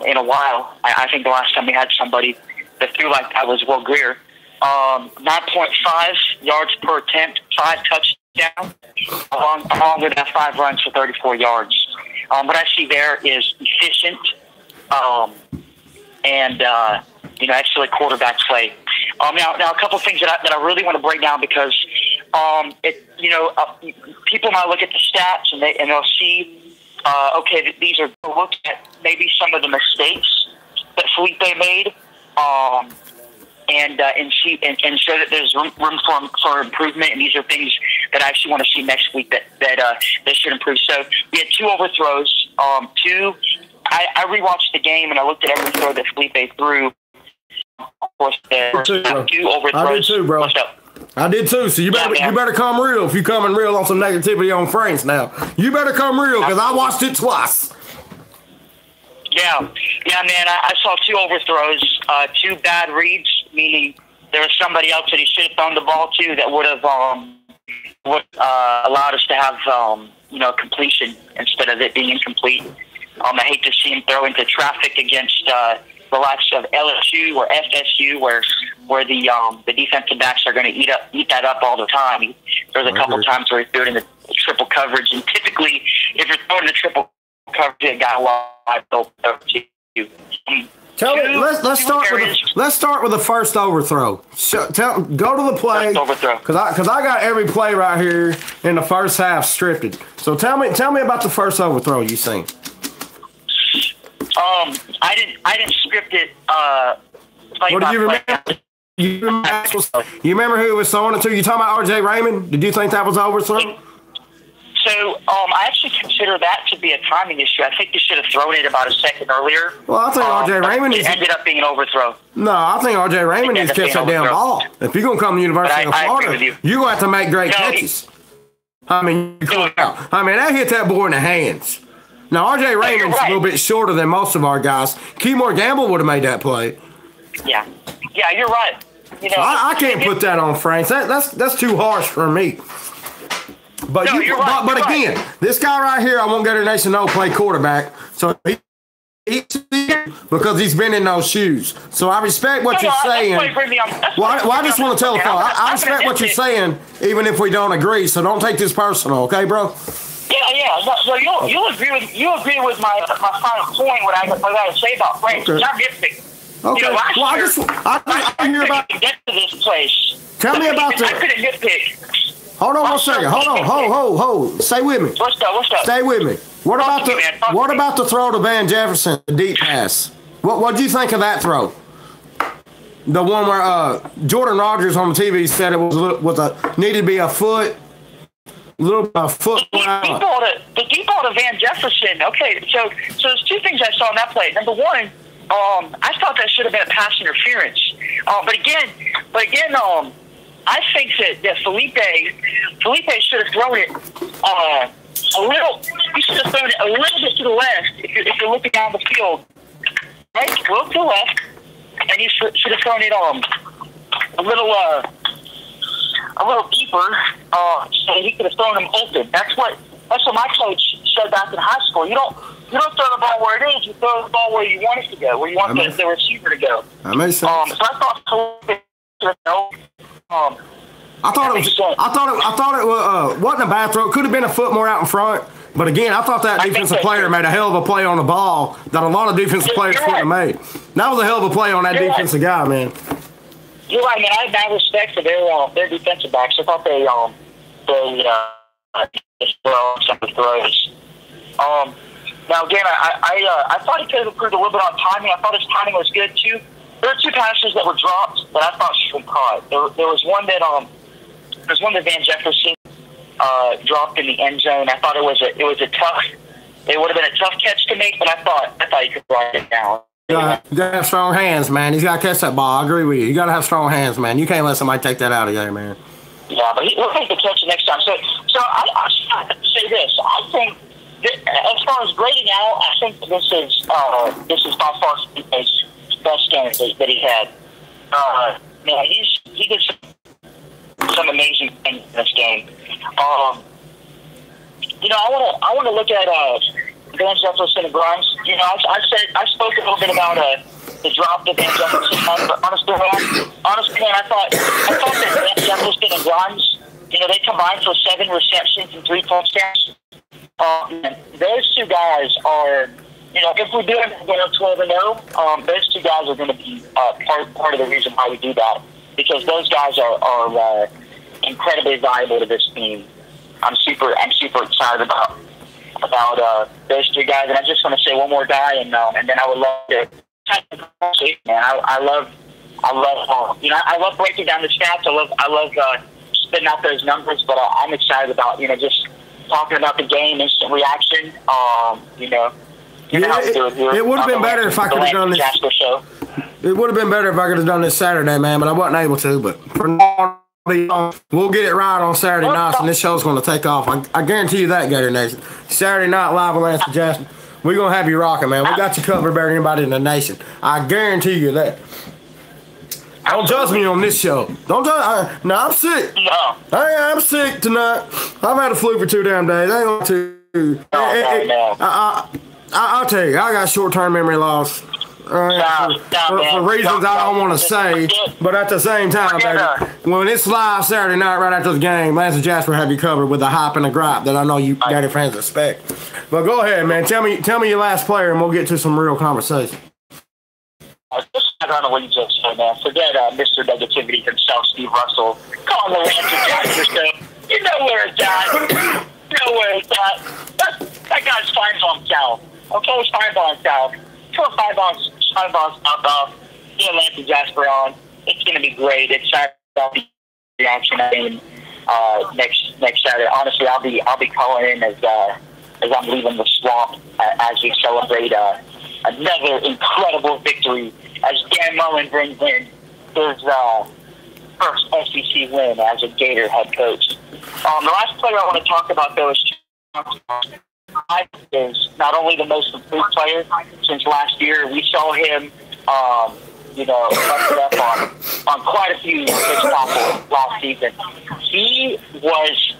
in a while. I think the last time we had somebody that threw like that was Will Greer. 9.5 yards per attempt, 5 touchdowns, along with that 5 runs for 34 yards. What I see there is efficient and excellent quarterback play. Now a couple of things that I really want to break down because people might look at the stats and they'll see these are look at maybe some of the mistakes that Felipe made. And show that there's room for improvement, and these are things that I actually want to see next week that should improve. So we had 2 overthrows. I rewatched the game and I looked at every throw that Felipe threw. Of course, 2 overthrows. I did too, bro. What's up? I did too. So you better come real if you coming real on some negativity on Franks now. You better come real because I watched it twice. Yeah, man. I saw 2 overthrows, 2 bad reads, meaning there was somebody else that he should have thrown the ball to that would have allowed us to have completion instead of it being incomplete. I hate to see him throw into traffic against the likes of LSU or FSU, where the defensive backs are going to eat that up all the time. There's a couple times where he threw it in the triple coverage, and typically, if you're throwing the triple coverage, a guy wide open to you. Tell me, let's start with the first overthrow. Go to the play because I got every play right here in the first half scripted. So tell me about the first overthrow you seen. I didn't script it. What do you remember? You remember who it was throwing it to? You talking about R.J. Raymond? Did you think that was overthrow? So I actually consider that to be a timing issue. I think you should have thrown it about a second earlier. Well, I think R.J. Raymond ended up being an overthrow. No, I think R.J. Raymond needs to catch that damn ball. If you're going to come to the University of Florida, you're going to have to make great catches. That hit that boy in the hands. Now, R.J. Raymond's a little bit shorter than most of our guys. Keymore Gamble would have made that play. Yeah, you're right. I can't put that on Franks. That's too harsh for me. But again, this guy right here, I won't go to Nation No play quarterback. So because he's been in those shoes. So I respect what you're saying. I just want to tell the fellow, I respect what you're saying, even if we don't agree. So don't take this personal, okay, bro? Yeah. So you'll agree with my final point. What I got to say about Franks. Okay. Not nitpick. Okay. I hear about to get to this place. Tell me about I couldn't nitpick. Hold on 1 second. Hold on. Hold. Stay with me. What's up? Stay with me. What about the throw to Van Jefferson, the deep pass? What do you think of that throw? The one where Jordan Rogers on the TV said it needed to be a foot. The deep ball to Van Jefferson. Okay, so there's 2 things I saw in that play. Number 1, I thought that should have been a pass interference. But again, I think that Felipe should have thrown it a little. He should have thrown it a little bit to the left if you're looking down the field, right? A little to the left, and he should have thrown it a little deeper, so he could have thrown him open. That's what my coach said back in high school. You don't throw the ball where it is. You throw the ball where you want it to go, where you want the receiver to go. That makes sense. So I thought Felipe should have I thought it wasn't a bad throw. It could have been a foot more out in front. But again, I thought that defensive player made a hell of a play on the ball that a lot of defensive players couldn't have made. That was a hell of a play on that defensive guy, man. You're right, man. I have mad respect for their defensive backs. I thought they some of the throws. Now again, I thought he could have improved a little bit on timing. I thought his timing was good too. There were 2 passes that were dropped that I thought should have caught. There was one that Van Jefferson dropped in the end zone. I thought it was a tough It would have been a tough catch to make, but I thought he could ride it down. You gotta have strong hands, man. He's gotta catch that ball. I agree with you. You gotta have strong hands, man. You can't let somebody take that out of there, man. Yeah, but he'll take the catch next time. So I say this. I think as far as grading out, I think this is by far his best game that he had. Man, he did some amazing things in this game. You know, I want to look at Van Jefferson and Grimes. You know, I spoke a little bit about the drop that Van Jefferson had, but honestly, man, I thought that Van Jefferson and Grimes, you know, they combined for 7 receptions and 3 touchdowns. Those two guys are, you know, if we do it, 12-0, those two guys are going to be part of the reason why we do that, because those guys are incredibly valuable to this team. I'm super excited about those 3 guys, and I just want to say one more guy, and then I would love to. Man, I love you know, I love breaking down the stats. I love spitting out those numbers, but I'm excited about, you know, just talking about the game, instant reaction. You know. It would have been better if I could have done this. It would have been better if I could have done this Saturday, man, but I wasn't able to. But for now, we'll get it right on Saturday nights, and this show's going to take off. I guarantee you that, Gator Nation. Saturday night live with Lance and Jasper. We're going to have you rocking, man. We got you covered better than anybody in the nation. I guarantee you that. Don't judge me on this show. Don't judge. No, I'm sick. No. I'm sick tonight. I've had a flu for 2 damn days. I ain't going to. I'll tell you, I got short-term memory loss. For reasons I don't want to say, but at the same time, baby, when it's live Saturday night right after the game, Lance and Jasper have you covered with the hype and the gripe that I know you Gator fans expect. But go ahead, man. Tell me your last player, and we'll get to some real conversation. I don't know what you just said, man. Forget Mr. Negativity himself, Steve Russell. Call him the Lance and Jasper show. You know where it's at. You know where it's at. That guy's fine on himself. Okay, he's fine on himself. Put 5 balls up, Lance and Jasper on. It's going to be great. It's Saturday reaction game next Saturday. Honestly, I'll be calling in as I'm leaving the swamp as we celebrate another incredible victory as Dan Mullen brings in his first SEC win as a Gator head coach. The last player I want to talk about, though, is not only the most improved player since last year. We saw him, busted up on quite a few big tackles last season. He was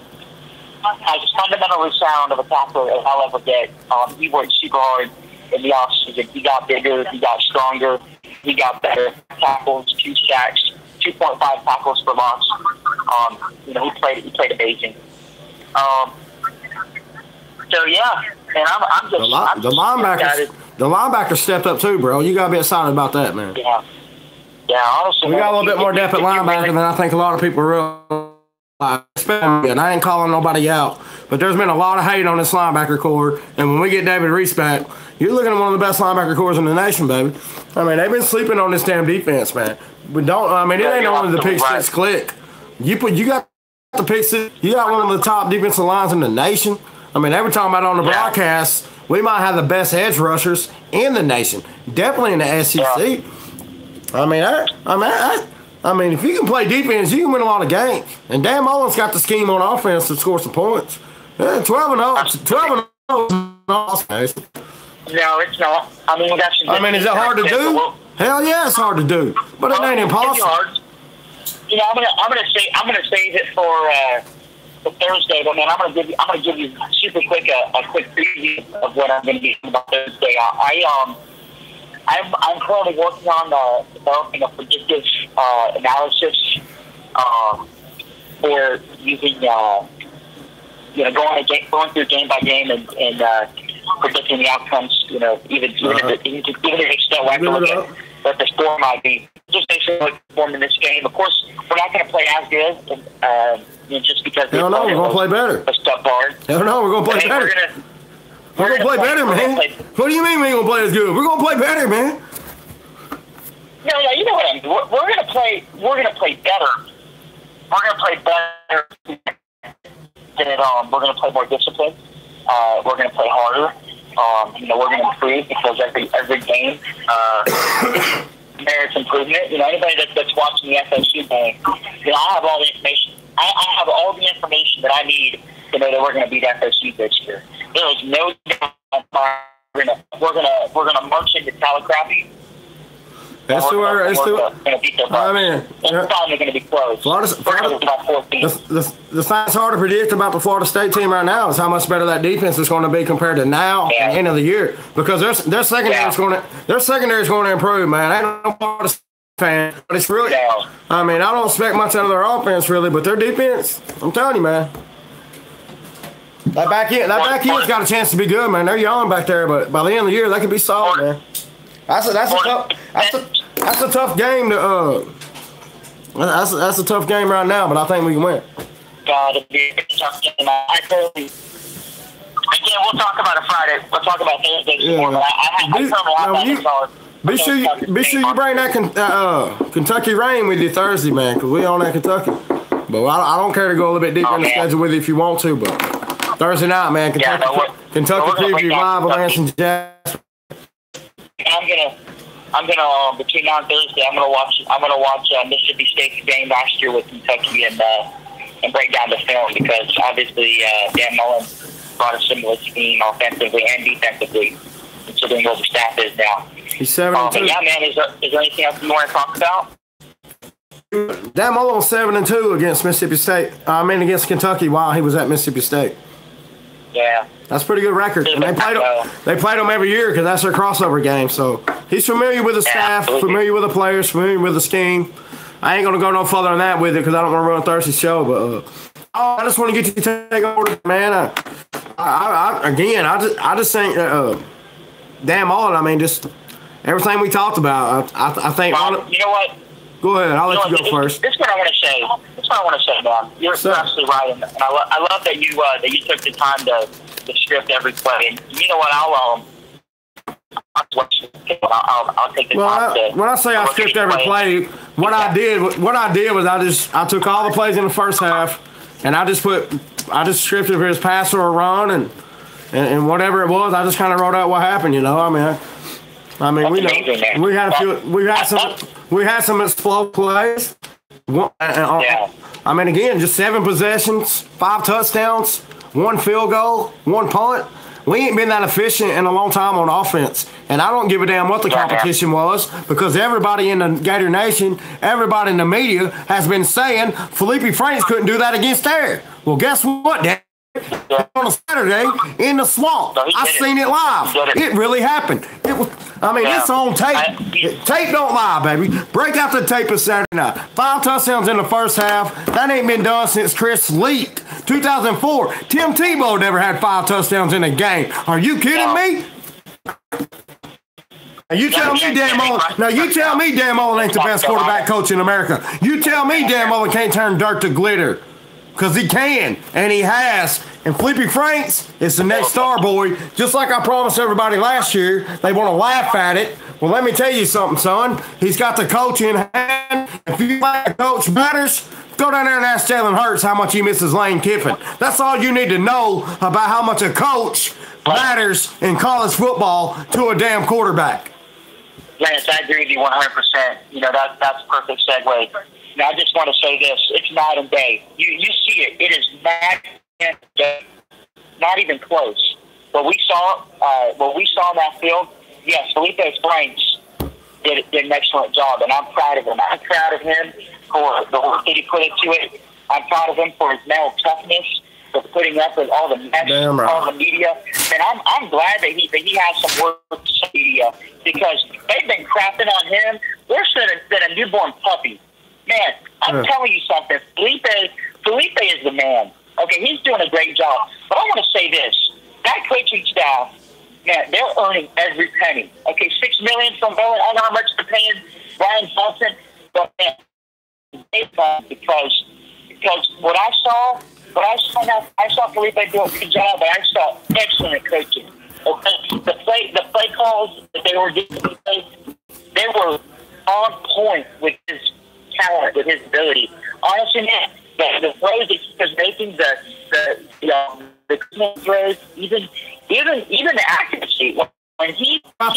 as fundamentally sound of a tackler as I'll ever get. He worked super hard in the offseason. He got bigger, he got stronger, he got better tackles, 2 sacks, 2.5 tackles for loss. He played amazing. So yeah, and I'm just the linebacker stepped up too, bro. You gotta be excited about that, man. Yeah. Honestly, we got a little bit more depth at linebacker than I think a lot of people realize. And I ain't calling nobody out, but there's been a lot of hate on this linebacker core. And when we get David Reese back, you're looking at one of the best linebacker cores in the nation, baby. I mean, they've been sleeping on this damn defense, man. It ain't only the pick six click. You got the pick six. You got one of the top defensive lines in the nation. I mean, they were talking about on the broadcast, we might have the best edge rushers in the nation. Definitely in the SEC. Yeah. I mean, if you can play defense, you can win a lot of games. And Dan Mullen's got the scheme on offense to score some points. Yeah, 12-0. 12-0 is awesome. No, it's not. I mean, is it hard to do? Hell yeah, it's hard to do. But it ain't impossible. You know, I'm gonna save it for Thursday, but man, I'm gonna give you super quick a quick preview of what I'm gonna be doing about Thursday. I'm currently working on developing a predictive analysis for using going through game by game and predicting the outcomes. You know, even if it's still like what the score might be. Just basically performing this game. Of course, we're not going to play as good, just because we're going to play better. A step forward. Hell no, we're going to play better. We're going to play better, man. What do you mean we ain't going to play as good? We're going to play better, man. No, you know what I mean. We're going to play better. We're going to play better. We're going to play more disciplined. We're going to play harder. You know, we're going to improve because every game merits improvement. You know, anybody that's watching the FSU game, you know, I have all the information. I have all the information that I need to know that we're going to beat FSU this year. There is no doubt we're gonna march into Talacrappy. That's the word. It's the. I mean, they're going to be close. The thing that's hard to predict about the Florida State team right now is how much better that defense is going to be compared to now and the end of the year, because their secondary is going to improve, man. I ain't no Florida State fan, but it's really. I mean, I don't expect much out of their offense really, but their defense, I'm telling you, man. That back end's got a chance to be good, man. They're young back there, but by the end of the year, they can be solid, man. That's a tough game to that's a tough game right now, but I think we can win. God, it'd be a tough game. Again, we'll talk about it Friday. We'll talk about Thursday more. But be sure you bring that Kentucky Rain with you Thursday, man, because we on that Kentucky. But I don't care to go a little bit deeper in the schedule with you if you want to, but Thursday night, man, Kentucky preview live with Lance and Jasper. I'm gonna between now and Thursday, I'm gonna watch Mississippi State's game last year with Kentucky and break down the film, because obviously Dan Mullen brought a similar scheme offensively and defensively, considering what the staff is now. He's 7-2. But yeah, man, is there anything else you want to talk about? Dan Mullen was 7-2 against Mississippi State. Against Kentucky while he was at Mississippi State. Yeah. That's a pretty good record. And they played them every year because that's their crossover game. So he's familiar with the staff, familiar with the players, familiar with the scheme. I ain't going to go no further than that with it because I don't want to ruin Thursday's show. But I just want to get you to take over, man. I just think Dan Mullen, just everything we talked about, I think. You know what? Go ahead. I'll let you go first. This is what I want to say, man. You're absolutely right, and I love that you took the time to script every play. And you know what? I'll take the time to. When I say I script every play, what I did was I took all the plays in the first half, and I just scripted for his pass or a run, and whatever it was, I just kind of wrote out what happened. You know, we had some explosive plays. Again, just 7 possessions, 5 touchdowns, 1 field goal, 1 punt. We ain't been that efficient in a long time on offense. And I don't give a damn what the competition was, because everybody in the Gator Nation, everybody in the media has been saying Felipe Franks couldn't do that against Air. Well, guess what, Dan? On a Saturday in the swamp. I seen it live. It really happened. It's on tape. Tape don't lie, baby. Break out the tape of Saturday night. 5 touchdowns in the first half. That ain't been done since Chris Leak, 2004. Tim Tebow never had 5 touchdowns in a game. Are you kidding me? You tell me Dan Mullen ain't the best quarterback coach in America. You tell me Dan Mullen can't turn dirt to glitter. Because he can, and he has. And Felipe Franks is the next star boy. Just like I promised everybody last year, they want to laugh at it. Well, let me tell you something, son. He's got the coach in hand. If you like coach matters, go down there and ask Jalen Hurts how much he misses Lane Kiffin. That's all you need to know about how much a coach matters in college football to a damn quarterback. Lance, I agree with you 100%. You know, that's a perfect segue. Now, I just want to say this. It's night and day. You see it. It is night and day. Not even close. What we saw in that field, yes, Felipe Franks did an excellent job, and I'm proud of him. I'm proud of him for the work that he put into it. I'm proud of him for his mental toughness, for putting up with all the mess, all the media. And I'm glad that he has some work with the media, because they've been crapping on him worse than a newborn puppy. Man, I'm telling you something. Felipe is the man. Okay, he's doing a great job. But I want to say this. That coaching staff, man, they're earning every penny. Okay, $6 million from Bowen. I don't know how much they're paying Brian Johnson. But, man, because what I saw Felipe do a good job, but I saw excellent coaching. Okay, the play calls that they were giving, they were on point with his talent, with his ability. Honestly, man, the throws that he was making, the throws, even the accuracy See, when he had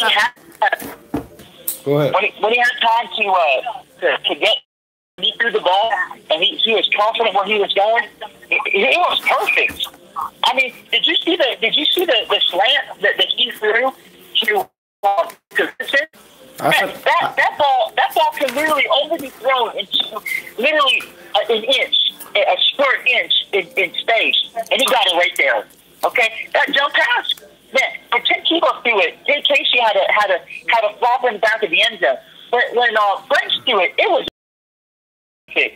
Go ahead. when he had time to get me through the ball, and he was confident where he was going, it was perfect. I mean, did you see the slant that he threw to Vincent? That ball can literally only be thrown into literally an inch, a square inch in space, and he got it right there. Okay, that jump pass, man. When Tim Tebow threw it, Jay Casey had a flop in the back of the end zone. But when French threw it, it was my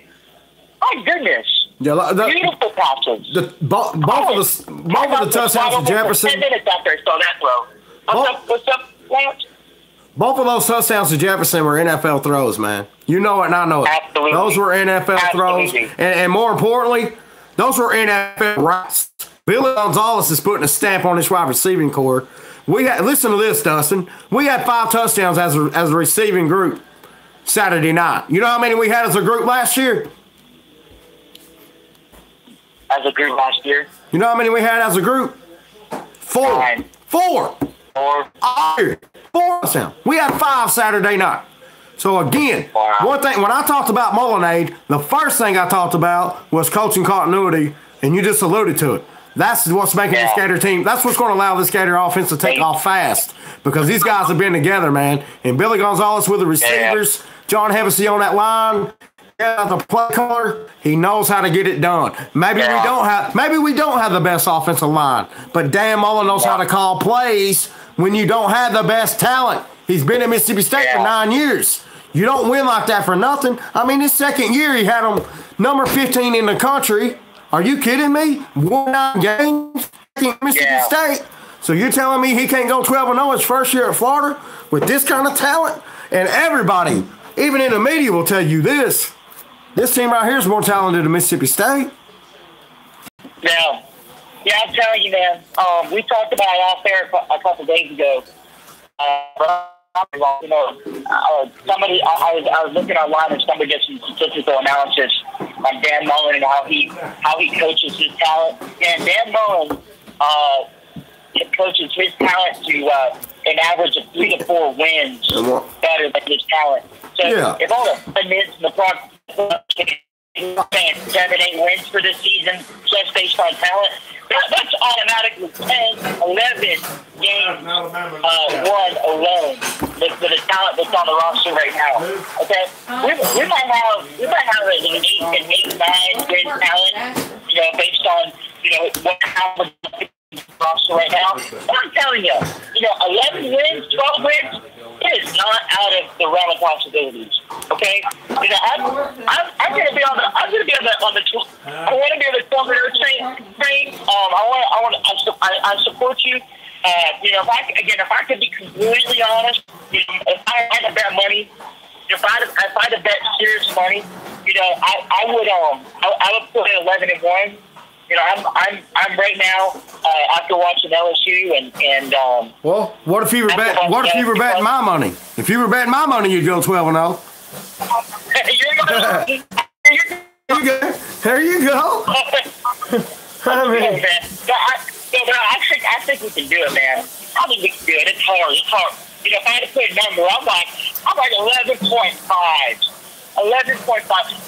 goodness. Yeah, Beautiful passes. Both of the touchdowns to Jefferson. 10 minutes after I saw that throw. What's up, Lance? Both of those touchdowns to Jefferson were NFL throws, man. You know it and I know it. Absolutely. Those were NFL throws. And more importantly, those were NFL routes. Billy Gonzalez is putting a stamp on this wide receiving core. Listen to this, Dustin. We had 5 touchdowns as a receiving group Saturday night. You know how many we had as a group last year? As a group last year? You know how many we had as a group? 4. 9. 4. 4 touchdowns. We had 5 Saturday night. So again, One thing, when I talked about Mullinade, the first thing I talked about was coaching continuity, and you just alluded to it. That's what's making this Gator team. That's what's going to allow this Gator offense to take off fast, because these guys have been together, man. And Billy Gonzalez with the receivers, John Hevesy on that line, the play caller, he knows how to get it done. Maybe we don't have the best offensive line, but Dan Mullen knows how to call plays when you don't have the best talent. He's been at Mississippi State for 9 years. You don't win like that for nothing. I mean, his second year, he had him number 15 in the country. Are you kidding me? Won 9 games in Mississippi State. So you're telling me he can't go 12-0 his first year at Florida with this kind of talent? And everybody, even in the media, will tell you this. This team right here is more talented than Mississippi State. Yeah, I'm telling you, man. We talked about it off there a couple days ago. Somebody, I was looking online and somebody did some statistical analysis on Dan Mullen and how he coaches his talent. And Dan Mullen coaches his talent to an average of 3 to 4 wins better than his talent. So if all the pundits and the process 7, 8 wins for this season just based on talent, that's automatically 10, 11 games won alone with the talent that's on the roster right now. Okay, we might have an 8, 9 win talent, based on what happens roster right now. But I'm telling you, 11 wins, 12 wins. It is not out of the realm of possibilities. Okay, I'm going to be on the. I want to be on the train. I support you. If I could be completely honest, if I had to bet money, if I had to bet serious money, I would put it 11-1. I'm right now after watching LSU and well, what if you were betting my money? If you were betting my money, you'd go 12-0. There you go. I think we can do it, man. I think we can do it. It's hard. If I had to put a number, I'm like 11.5. 11.5.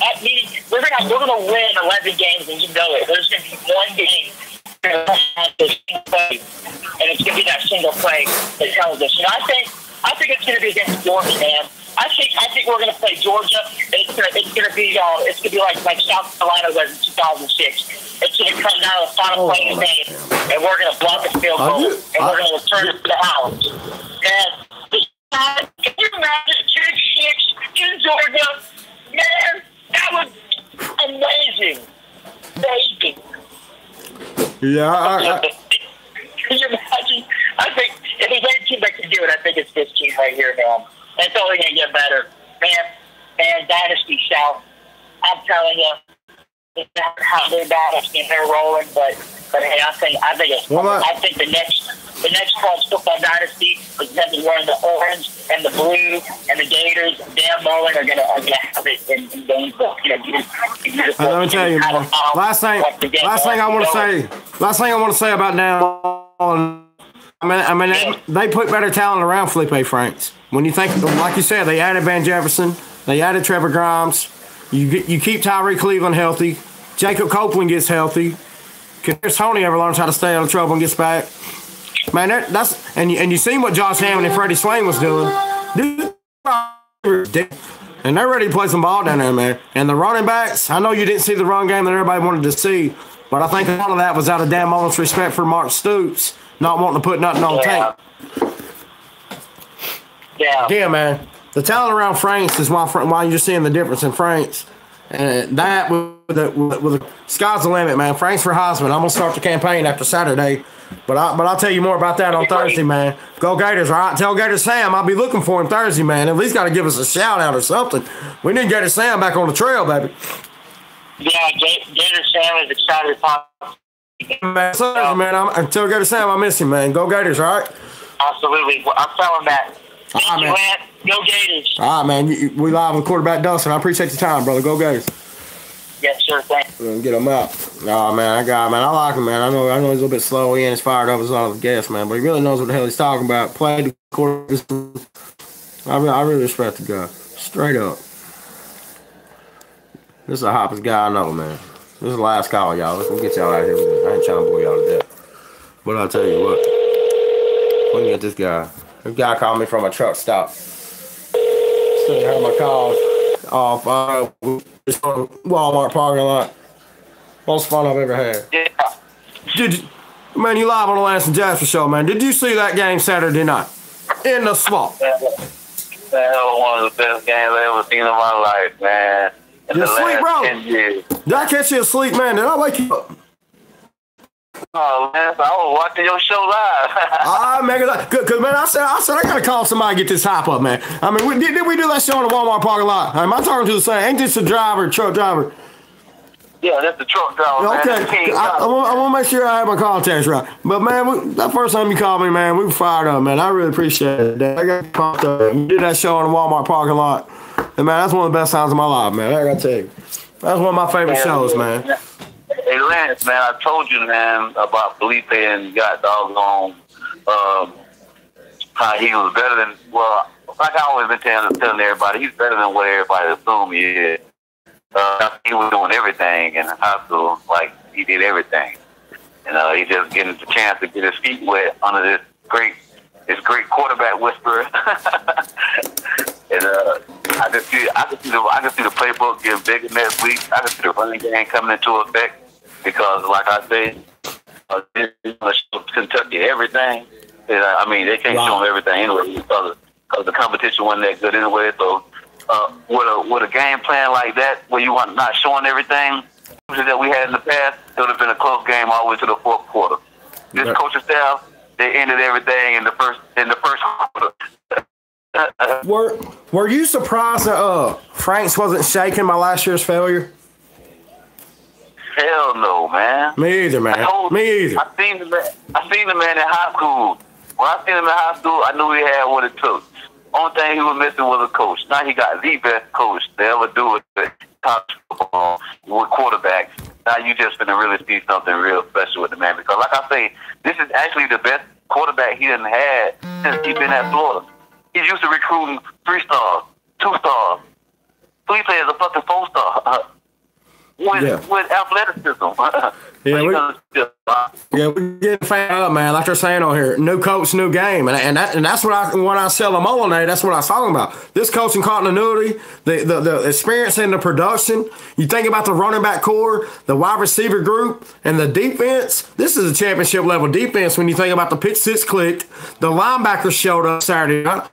That means we're gonna win 11 games, and you know it. There's gonna be one game and it's gonna be that single play that tells us. I think it's gonna be against Georgia, man. I think we're gonna play Georgia. And it's gonna be like South Carolina was in 2006. It's gonna come down to the final play of the game, and we're gonna block a field goal, and we're gonna return it to the house. And can you imagine 2-6 in Georgia? Man, that was amazing. Amazing. Yeah. Can you imagine? I think if there's any team that can do it, I think it's this team right here, man. It's only going to get better. Man, Dynasty South. I'm telling you, it's not how they're dynasty and they're rolling, but hey, I think the next college football dynasty is going to be wearing the orange and the blue, and the Gators, Dan Mullen are gonna have it in Gainesville. Let me tell you, man. Last thing I want to say about Dan Mullen, I mean, they put better talent around Felipe Franks. When you think, like you said, they added Van Jefferson, they added Trevor Grimes. You keep Tyree Cleveland healthy. Jacob Copeland gets healthy. Chris Tony ever learns how to stay out of trouble and gets back. Man, that's and you seen what Josh Hammond and Freddie Swain was doing. And they're ready to play some ball down there, man. And the running backs, I know you didn't see the run game that everybody wanted to see, but I think a lot of that was out of Dan Mullen's respect for Mark Stoops, not wanting to put nothing on tape. Yeah, man. The talent around Franks is why you're seeing the difference in Franks. And that with the sky's the limit, man. Franks for Heisman. I'm gonna start the campaign after Saturday, but I'll tell you more about that on Thursday, man. Go Gators! All right, tell Gator Sam I'll be looking for him Thursday, man. At least got to give us a shout out or something. We need Gator Sam back on the trail, baby. Yeah, Gator Sam is excited to talk. Man, tell Gator Sam I miss him, man. Go Gators! All right. Absolutely, I'll tell him that. Thank you, man. Go Gators. All right, man. We live with quarterback Dustin. I appreciate your time, brother. Go Gators. Yes, sir. Thanks. Get him out. Oh, man. I like him, man. I know he's a little bit slow. He ain't as fired up as all the guests, man. But he really knows what the hell he's talking about. Played the quarterback. I really respect the guy. Straight up. This is the hottest guy I know, man. This is the last call, y'all. Let's get y'all out of here. I ain't trying to bore y'all to death. But I'll tell you what. We can get this guy. This guy called me from a truck stop. Still heard my calls off. Walmart parking lot. Most fun I've ever had. Yeah. Man, you live on the Lance and Jasper show, man. Did you see that game Saturday night? In the swamp. That was one of the best games I ever seen in my life, man. You asleep, bro? 10 years. Did I catch you asleep, man? Did I wake you up? Oh, man, I was watching your show live. All right, man. Because, man, I said I got to call somebody to get this hype up, man. I mean, did we do that show in the Walmart parking lot? Am I talking to the same? Ain't this the truck driver? Yeah, that's the truck driver, okay. Man. I want to make sure I have my contacts right. But, man, that first time you called me, man, we were fired up, man. I really appreciate it. I got contact. You did that show in the Walmart parking lot. And, man, that's one of the best times of my life, man. I got to tell you. That's one of my favorite shows, man. Hey, Lance, man, I told you, man, about Felipe and got doggone how he was better than, well, like I always been telling everybody, he's better than what everybody assumed he is. He was doing everything in high school, like he did everything. And he just getting the chance to get his feet wet under this great quarterback whisperer. And I can see the playbook getting bigger next week. I can see the running game coming into effect because, like I said, Kentucky everything. I mean, they can't show them everything anyway because the competition wasn't that good anyway. So, with a game plan like that, where you want not showing everything that we had in the past, it would have been a close game all the way to the fourth quarter. This coaching staff, they ended everything in the first quarter. Were you surprised that Franks wasn't shaken by last year's failure? Hell no, man. Me either, man. Me either. I seen the man in high school. When I seen him in high school, I knew he had what it took. Only thing he was missing was a coach. Now he got the best coach to ever do it with college football, with quarterbacks. Now you just gonna really see something real special with the man because, like I say, this is actually the best quarterback he done had since he's been at Florida. He's used to recruiting 3 stars, 2 stars. Felipe is a fucking 4-star with athleticism. We're getting fired up, man. Like they're saying on here, new coach, new game, and that's what I sell them on. That's what I was talking about. This coaching continuity, the experience in the production. You think about the running back core, the wide receiver group, and the defense. This is a championship level defense. When you think about the pitch six clicked, the linebackers showed up Saturday night.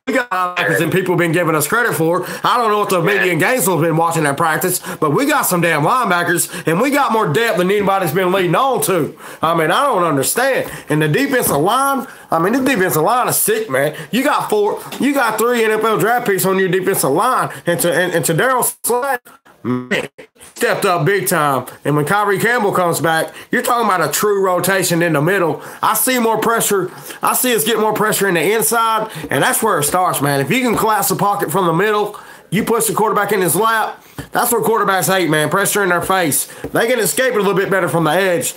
We got linebackers and people have been giving us credit for. I don't know what the media in Gainesville has been watching that practice, but we got some damn linebackers, and we got more depth than anybody's been leading on to. I mean, I don't understand. And the defensive line, this defensive line is sick, man. You got 3 NFL draft picks on your defensive line, and to Darryl Slade, man, stepped up big time. And when Kyrie Campbell comes back, you're talking about a true rotation in the middle. I see more pressure. I see us get more pressure in the inside, and that's where it starts, man. If you can collapse the pocket from the middle, you push the quarterback in his lap. That's what quarterbacks hate, man. Pressure in their face. They can escape it a little bit better from the edge.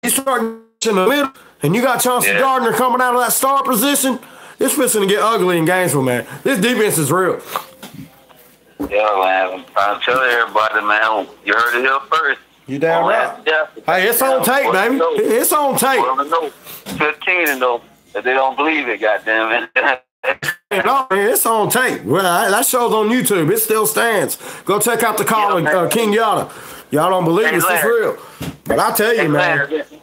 You start in the middle, and you got Chauncey Gardner coming out of that star position, it's fixing to get ugly in Gainesville, man. This defense is real. Yeah, man. I'm trying to tell everybody, man, you heard it here first. You damn right. Hey, it's on tape, baby. It's on tape. 15 though. If they don't believe it, goddamn it. No, man, it's on tape. Well, that show's on YouTube. It still stands. Go check out the call of King Yada. Y'all don't believe it's real. But I tell you, man.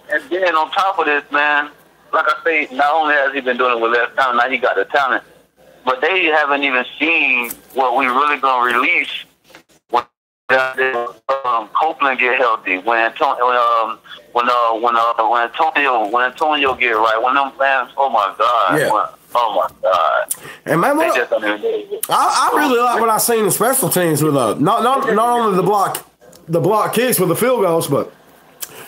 And then on top of this, man, like I say, not only has he been doing it with less talent, now he got the talent, but they haven't even seen what we really going to release when Copeland get healthy, when Antonio get right, when them fans, oh my God. Yeah. Oh my God! And man, I really like what I seen in special teams with not only the block kicks with the field goals, but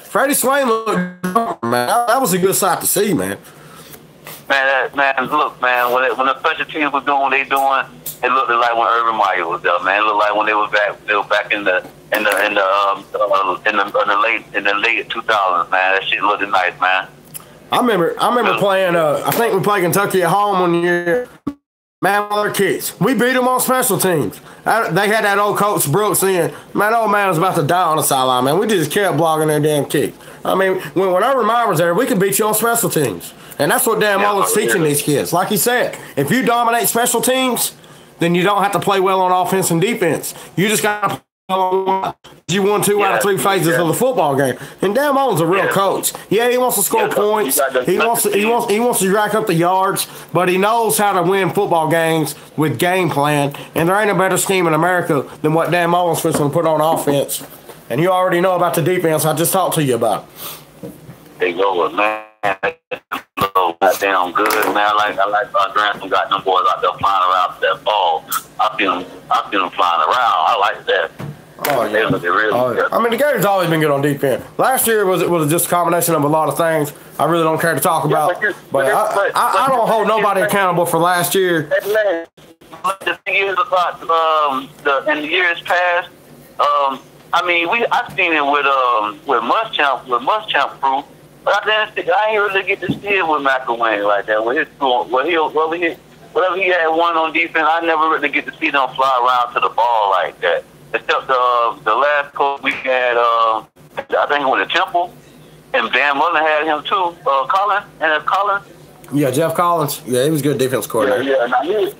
Freddie Swain looked, man. That was a good sight to see, man. Man, look, man. When the special teams was doing what they doing, it looked like when Urban Meyer was there, man. It looked like when they were back in the late 2000s, man. That shit looked nice, man. I remember playing. I think we played Kentucky at home one year. Man, all their kicks. We beat them on special teams. They had that old Coach Brooks in. Man, old man was about to die on the sideline, man. We just kept blocking their damn kick. I mean, when Urban Meyer was there, we could beat you on special teams. And that's what Dan Mullen's teaching these kids. Like he said, if you dominate special teams, then you don't have to play well on offense and defense. You just got to play well. You won 2 out of 3 phases of the football game. And Dan Mullen's a real coach. Yeah, he wants to score points. He wants to rack up the yards, but he knows how to win football games with game plan. And there ain't a better scheme in America than what Dan Mullen's supposed to put on offense. And you already know about the defense. I just talked to you about it. They go, man. Goddamn good, man. I like Grantham got them boys out there flying around that ball. I feel them flying around. I like that. Oh, yeah. I mean, the game's always been good on defense. Last year was just a combination of a lot of things I really don't care to talk about. But I don't hold nobody accountable for last year. The thing is about in the years past, I mean, I've seen it with Muschamp crew. But I ain't really get to see it with McElwain like that. Whatever he had won on defense, I never really get to see them fly around to the ball like that. Except the last coach we had, I think he went to Temple, and Dan Mullen had him too. Collins. Yeah, Jeff Collins. Yeah, he was a good defense coordinator. Yeah. Now, he was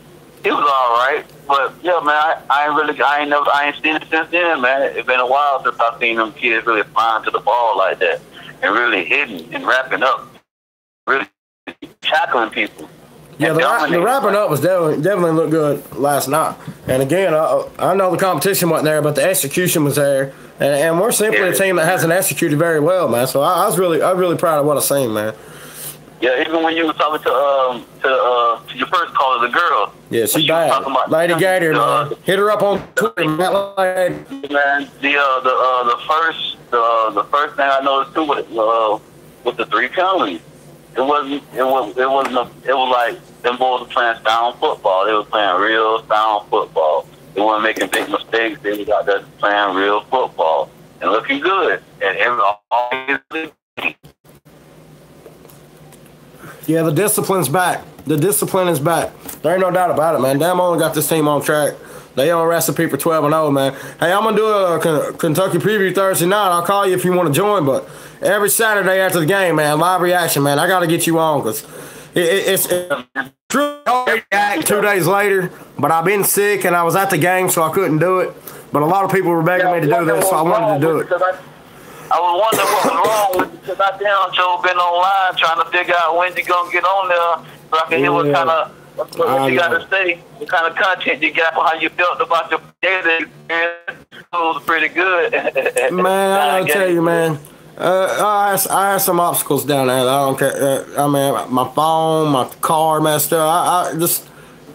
all right, but yeah, man, I ain't seen it since then, man. It's been a while since I've seen them kids really flying to the ball like that and really hitting and wrapping up, really tackling people. Yeah, the wrapping up was definitely looked good last night. And again, I know the competition wasn't there, but the execution was there. And we're simply a team that hasn't executed very well, man. So I was really proud of what I seen, man. Yeah, even when you were talking to your first caller, the girl. Yeah, she bad. Lady Gator, man. Hit her up on Twitter, man. The first thing I noticed too with the 3 penalties. It was like them boys were playing sound football. They were playing real sound football. They weren't making big mistakes. They was out there playing real football and looking good. Yeah, the discipline's back. The discipline is back. There ain't no doubt about it, man. Dan Mullen got this team on track. They on recipe for 12-0, man. Hey, I'm going to do a Kentucky preview Thursday night. I'll call you if you want to join, but every Saturday after the game, man, live reaction, man. I got to get you on because it's true. 2 days later, but I've been sick and I was at the game, so I couldn't do it. But a lot of people were begging me to do this, so I wanted to do it. I was wondering what was wrong with it because I damn sure been online trying to figure out when you're going to get on there so I can hear what kind of what you got to say, what kind of content you got, how you felt about your daily experience. It was pretty good. Man, I'll tell you, man. I had some obstacles down there. I don't care. I mean, my phone, my car messed up. I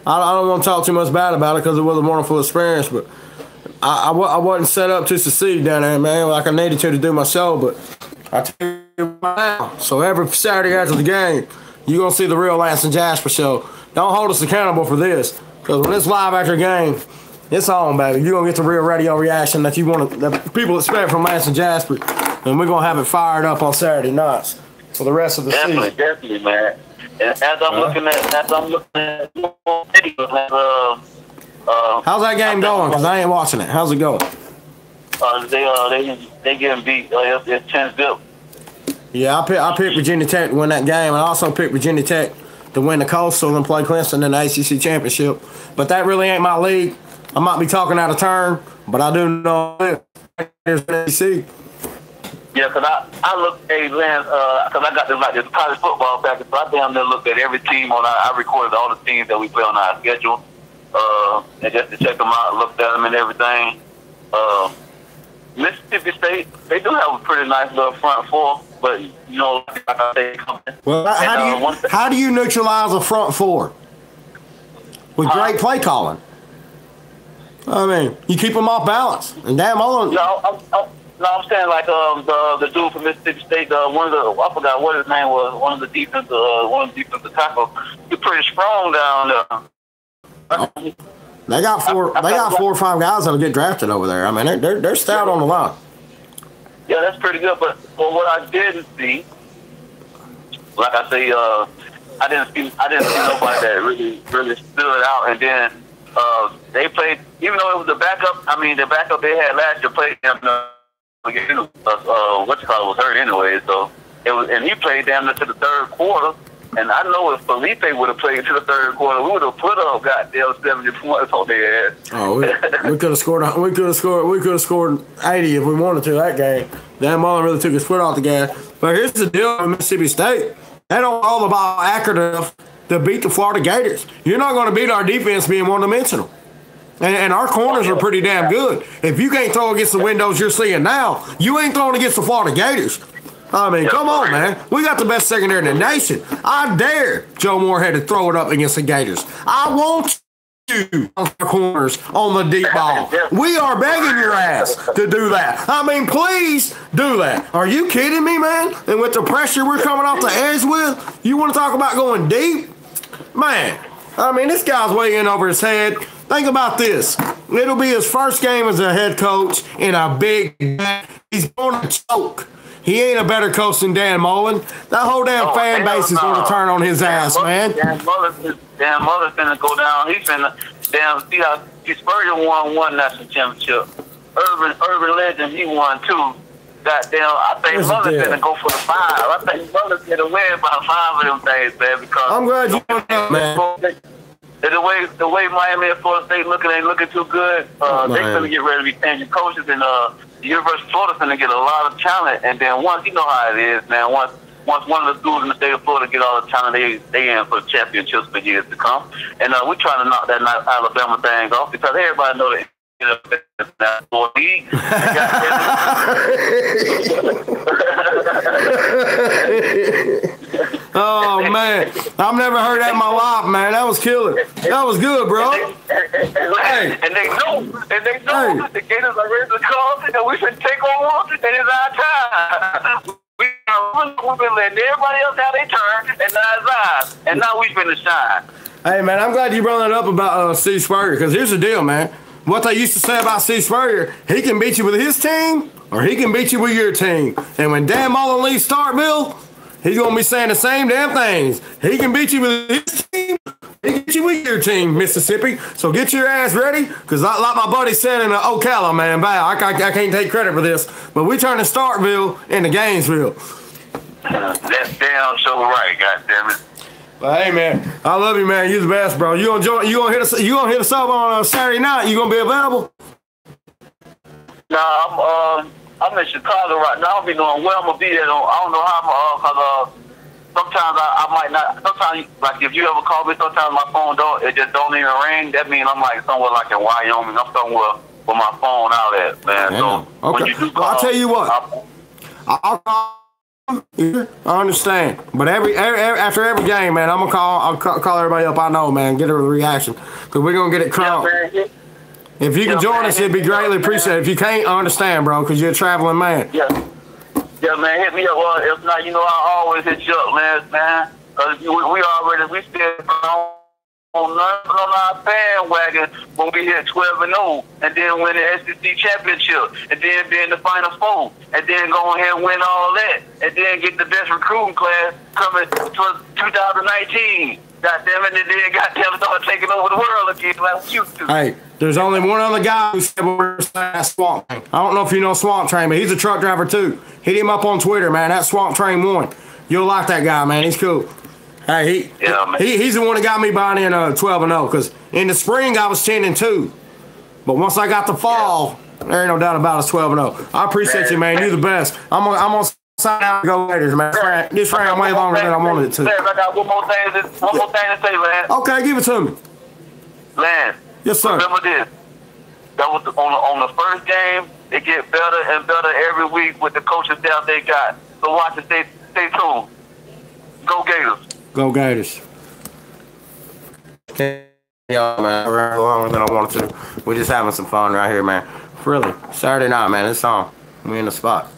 don't want to talk too much bad about it because it was a wonderful experience, but I wasn't set up to succeed down there, man, like I needed to do my show. But I tell you now, so every Saturday after the game, you're going to see the real Lance and Jasper show. Don't hold us accountable for this, because when it's live after the game, it's on, baby. You're going to get the real radio reaction that people expect from Lance and Jasper, and we're going to have it fired up on Saturday nights. for the rest of the season. Definitely, man. And as I'm looking at how's that game going? Because I ain't watching it. How's it going? They getting beat. It's 10-0. Yeah, I picked Virginia Tech to win that game. I also picked Virginia Tech to win the Coastal and play Clemson in the ACC championship. But that really ain't my league. I might be talking out of turn, but I do know there's an ACC. Yeah, because I looked at Lance, because I got this college football package, so I down there looked at every team I recorded all the teams that we play on our schedule, and just to check them out, looked at them and everything. Mississippi State, they do have a pretty nice little front four, but you know, like I say, well, how do you neutralize a front four with great play calling? I mean, you keep them off balance, and damn all. No, I'm saying like the dude from Mississippi State, I forgot what his name was. One of the defensive tackles. He's pretty strong down there. They got 4 or 5 guys that'll get drafted over there. I mean, they're stout on the line. Yeah, that's pretty good. But what I didn't see, like I say, I didn't see nobody that really stood out. And then they played, even though it was the backup. I mean, the backup they had last year played them. Was hurt anyway, so it was, and he played down to the third quarter. And I know if Felipe would have played to the third quarter, we would have put up goddamn 70 points on their ass. Oh, we could have scored. We could have scored 80 if we wanted to that game. Dan Mullen really took his foot off the gas. But here's the deal with Mississippi State: they don't all the ball accurate enough to beat the Florida Gators. You're not going to beat our defense being one-dimensional. And our corners are pretty damn good. If you can't throw against the windows you're seeing now, you ain't throwing against the Florida Gators. I mean, come on, man. We got the best secondary in the nation. I dare Joe Moorhead to throw it up against the Gators. I want you on the corners on the deep ball. We are begging your ass to do that. I mean, please do that. Are you kidding me, man? And with the pressure we're coming off the edge with, you want to talk about going deep? Man, I mean, this guy's way in over his head. Think about this. It'll be his first game as a head coach in a big – he's going to choke. He ain't a better coach than Dan Mullen. That whole damn fan base is going to turn on his ass, man. Dan Mullen's finna go down. He's finna see how Spurrier won national championship. Urban Legend, he won 2. Goddamn, I think Mullen's finna go for the 5. I think Mullen's gonna win about 5 of them things, man. Because I'm glad you won that, man. The way Miami and Florida State ain't looking too good. They're gonna get ready to be changing coaches, and the University of Florida's gonna get a lot of talent. And then once you know how it is, man. Once one of the schools in the state of Florida get all the talent, they in for the championships for years to come. And we're trying to knock that Alabama thing off because everybody know that. Oh man, I've never heard that in my life, man. That was killer. That was good, bro. Hey. And they know the Gators are ready to come, and we should take over, and it's our time. We've been letting everybody else have their turn, and now it's ours. And now we finna shine. Hey man, I'm glad you brought that up about Steve Spurrier, because here's the deal, man. What they used to say about Steve Spurrier, he can beat you with his team, or he can beat you with your team. And when Dan Mullen leaves Starkville, he's going to be saying the same damn things. He can beat you with his team, he can beat you with your team, Mississippi. So get your ass ready, because like my buddy said in Ocala, man, I can't take credit for this, but we turning Starkville into Gainesville. That's damn so right, goddammit. But hey man, I love you, man. You the best, bro. You gonna hit us up on Saturday night? You gonna be available? Nah, I'm in Chicago right now. I don't be knowing where I'm gonna be there. I don't know how cause sometimes I might not. Sometimes like if you ever call me, sometimes my phone it just don't even ring. That means I'm like somewhere like in Wyoming. I'm somewhere with my phone out at, man. Damn. So okay. When you do call, I'll tell you what. I'll call. I understand, but after every game, man, I'll call everybody up. I know, man, get a reaction because we're gonna get it crunk. Yeah, if you can join us, it'd be greatly appreciated. If you can't, I understand, bro, because you're a traveling man. Yeah, man, hit me up. Well, if not, I always hit you up, man. Because we still on our bandwagon when we hit 12-0, and then win the SEC championship, and then be in the Final Four, and then go ahead and win all that, and then get the best recruiting class coming to 2019. Goddamn it, and then goddamn start taking over the world again like we used to. Hey, there's only one other guy who said we're that Swamp Train. I don't know if you know Swamp Train, but he's a truck driver too. Hit him up on Twitter, man. That Swamp Train 1. You'll like that guy, man. He's cool. Hey, he's the one that got me buying in 12-0, because in the spring I was 10-2, but once I got the fall, there ain't no doubt about it's 12-0. I appreciate you, man. You're the best. I'm gonna sign out and go Gators, man. This ran way longer than I wanted it to. I got one more thing to say, Lance. Okay, give it to me. Lance. Yes, sir. Remember this. That was on the first game. It get better and better every week with the coaching staff they got. So watch it. Stay tuned. Go Gators. Go Gators. Yeah, man. I ran longer than I wanted to. We're just having some fun right here, man. Really. Saturday night, man. It's on. We in the spot.